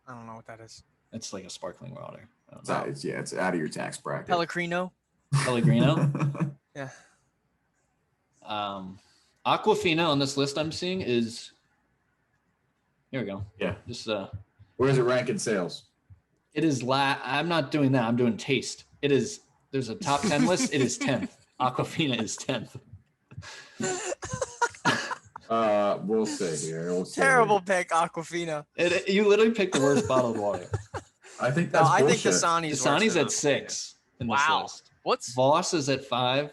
[SPEAKER 2] I don't know what that is.
[SPEAKER 1] It's like a sparkling water.
[SPEAKER 3] It's out of your tax bracket.
[SPEAKER 2] Pellegrino.
[SPEAKER 1] Pellegrino.
[SPEAKER 2] Yeah.
[SPEAKER 1] Aquafina on this list I'm seeing is. Here we go.
[SPEAKER 3] Yeah.
[SPEAKER 1] Just
[SPEAKER 3] where does it rank in sales?
[SPEAKER 1] It is I'm not doing that. I'm doing taste. It is. There's a top 10 list. It is 10th. Aquafina is 10th.
[SPEAKER 3] We'll see here.
[SPEAKER 2] Terrible pick, Aquafina.
[SPEAKER 1] You literally picked the worst bottled water.
[SPEAKER 3] I think that's bullshit.
[SPEAKER 2] I think Dasani's
[SPEAKER 1] at 6 in this list.
[SPEAKER 2] What's
[SPEAKER 1] Voss is at 5.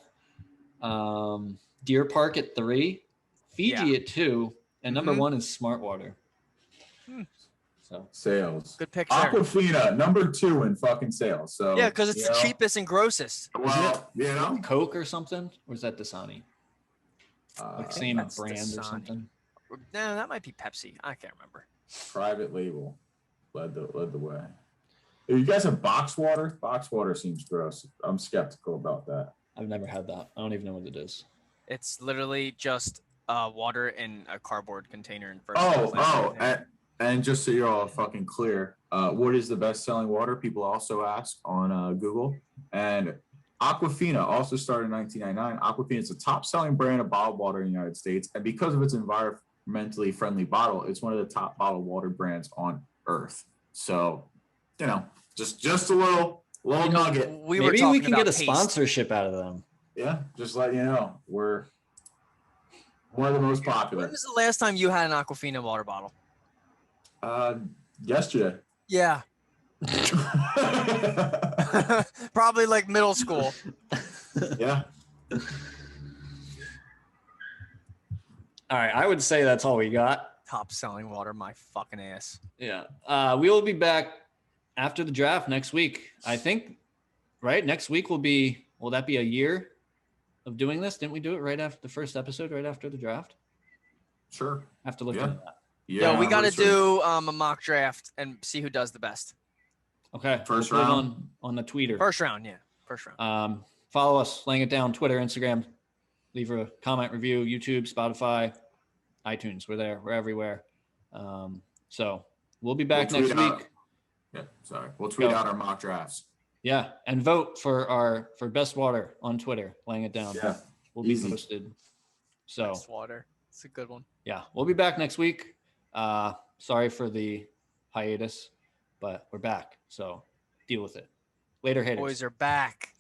[SPEAKER 1] Deer Park at 3. Fiji at 2. And number 1 is Smart Water. So
[SPEAKER 3] sales.
[SPEAKER 2] Good pick.
[SPEAKER 3] Aquafina, number 2 in fucking sales. So
[SPEAKER 2] yeah, because it's the cheapest and grossest.
[SPEAKER 3] Well,
[SPEAKER 1] Coke or something, or is that Dasani? Like same brand
[SPEAKER 2] Dasani.
[SPEAKER 1] or something.
[SPEAKER 2] No, that might be Pepsi. I can't remember.
[SPEAKER 3] Private label led the way. You guys have box water? Box water seems gross. I'm skeptical about that.
[SPEAKER 1] I've never had that. I don't even know what it is.
[SPEAKER 2] It's literally just water in a cardboard container.
[SPEAKER 3] And just so you're all fucking clear, what is the best-selling water? People also ask on Google. And Aquafina also started in 1999. Aquafina is the top-selling brand of bottled water in the United States. And because of its environmentally friendly bottle, it's one of the top bottled water brands on Earth. So, just a little nugget.
[SPEAKER 1] Maybe we can get a sponsorship out of them.
[SPEAKER 3] Yeah, just let you know. We're one of the most popular.
[SPEAKER 2] When was the last time you had an Aquafina water bottle?
[SPEAKER 3] Yesterday.
[SPEAKER 2] Yeah. Probably like middle school.
[SPEAKER 3] Yeah.
[SPEAKER 1] All right. I would say that's all we got.
[SPEAKER 2] Top selling water, my fucking ass.
[SPEAKER 1] Yeah. We will be back after the draft next week. I think, right? Next week will that be a year of doing this? Didn't we do it right after the first episode, right after the draft?
[SPEAKER 3] Sure.
[SPEAKER 1] Have to look
[SPEAKER 3] Yeah.
[SPEAKER 1] into that.
[SPEAKER 3] Yeah.
[SPEAKER 2] Yo, we got to
[SPEAKER 3] research.
[SPEAKER 2] do a mock draft and see who does the best.
[SPEAKER 1] Okay.
[SPEAKER 3] First
[SPEAKER 1] we'll put it
[SPEAKER 3] round?
[SPEAKER 1] on the tweeter.
[SPEAKER 2] First round, yeah. First round.
[SPEAKER 1] Follow us, Laying It Down, Twitter, Instagram. Leave a comment, review, YouTube, Spotify, iTunes. We're there. We're everywhere. So we'll be back
[SPEAKER 3] We'll
[SPEAKER 1] next
[SPEAKER 3] tweet out-
[SPEAKER 1] week.
[SPEAKER 3] Yeah. Sorry. We'll tweet
[SPEAKER 1] Go.
[SPEAKER 3] out our mock drafts.
[SPEAKER 1] Yeah, and vote for best water on Twitter. Laying It Down.
[SPEAKER 3] Yeah.
[SPEAKER 1] Will be
[SPEAKER 3] Easy.
[SPEAKER 1] posted. So
[SPEAKER 2] Ice water. It's a good one.
[SPEAKER 1] yeah, we'll be back next week. Sorry for the hiatus, but we're back. So deal with it. Later, haters.
[SPEAKER 2] Boys are back.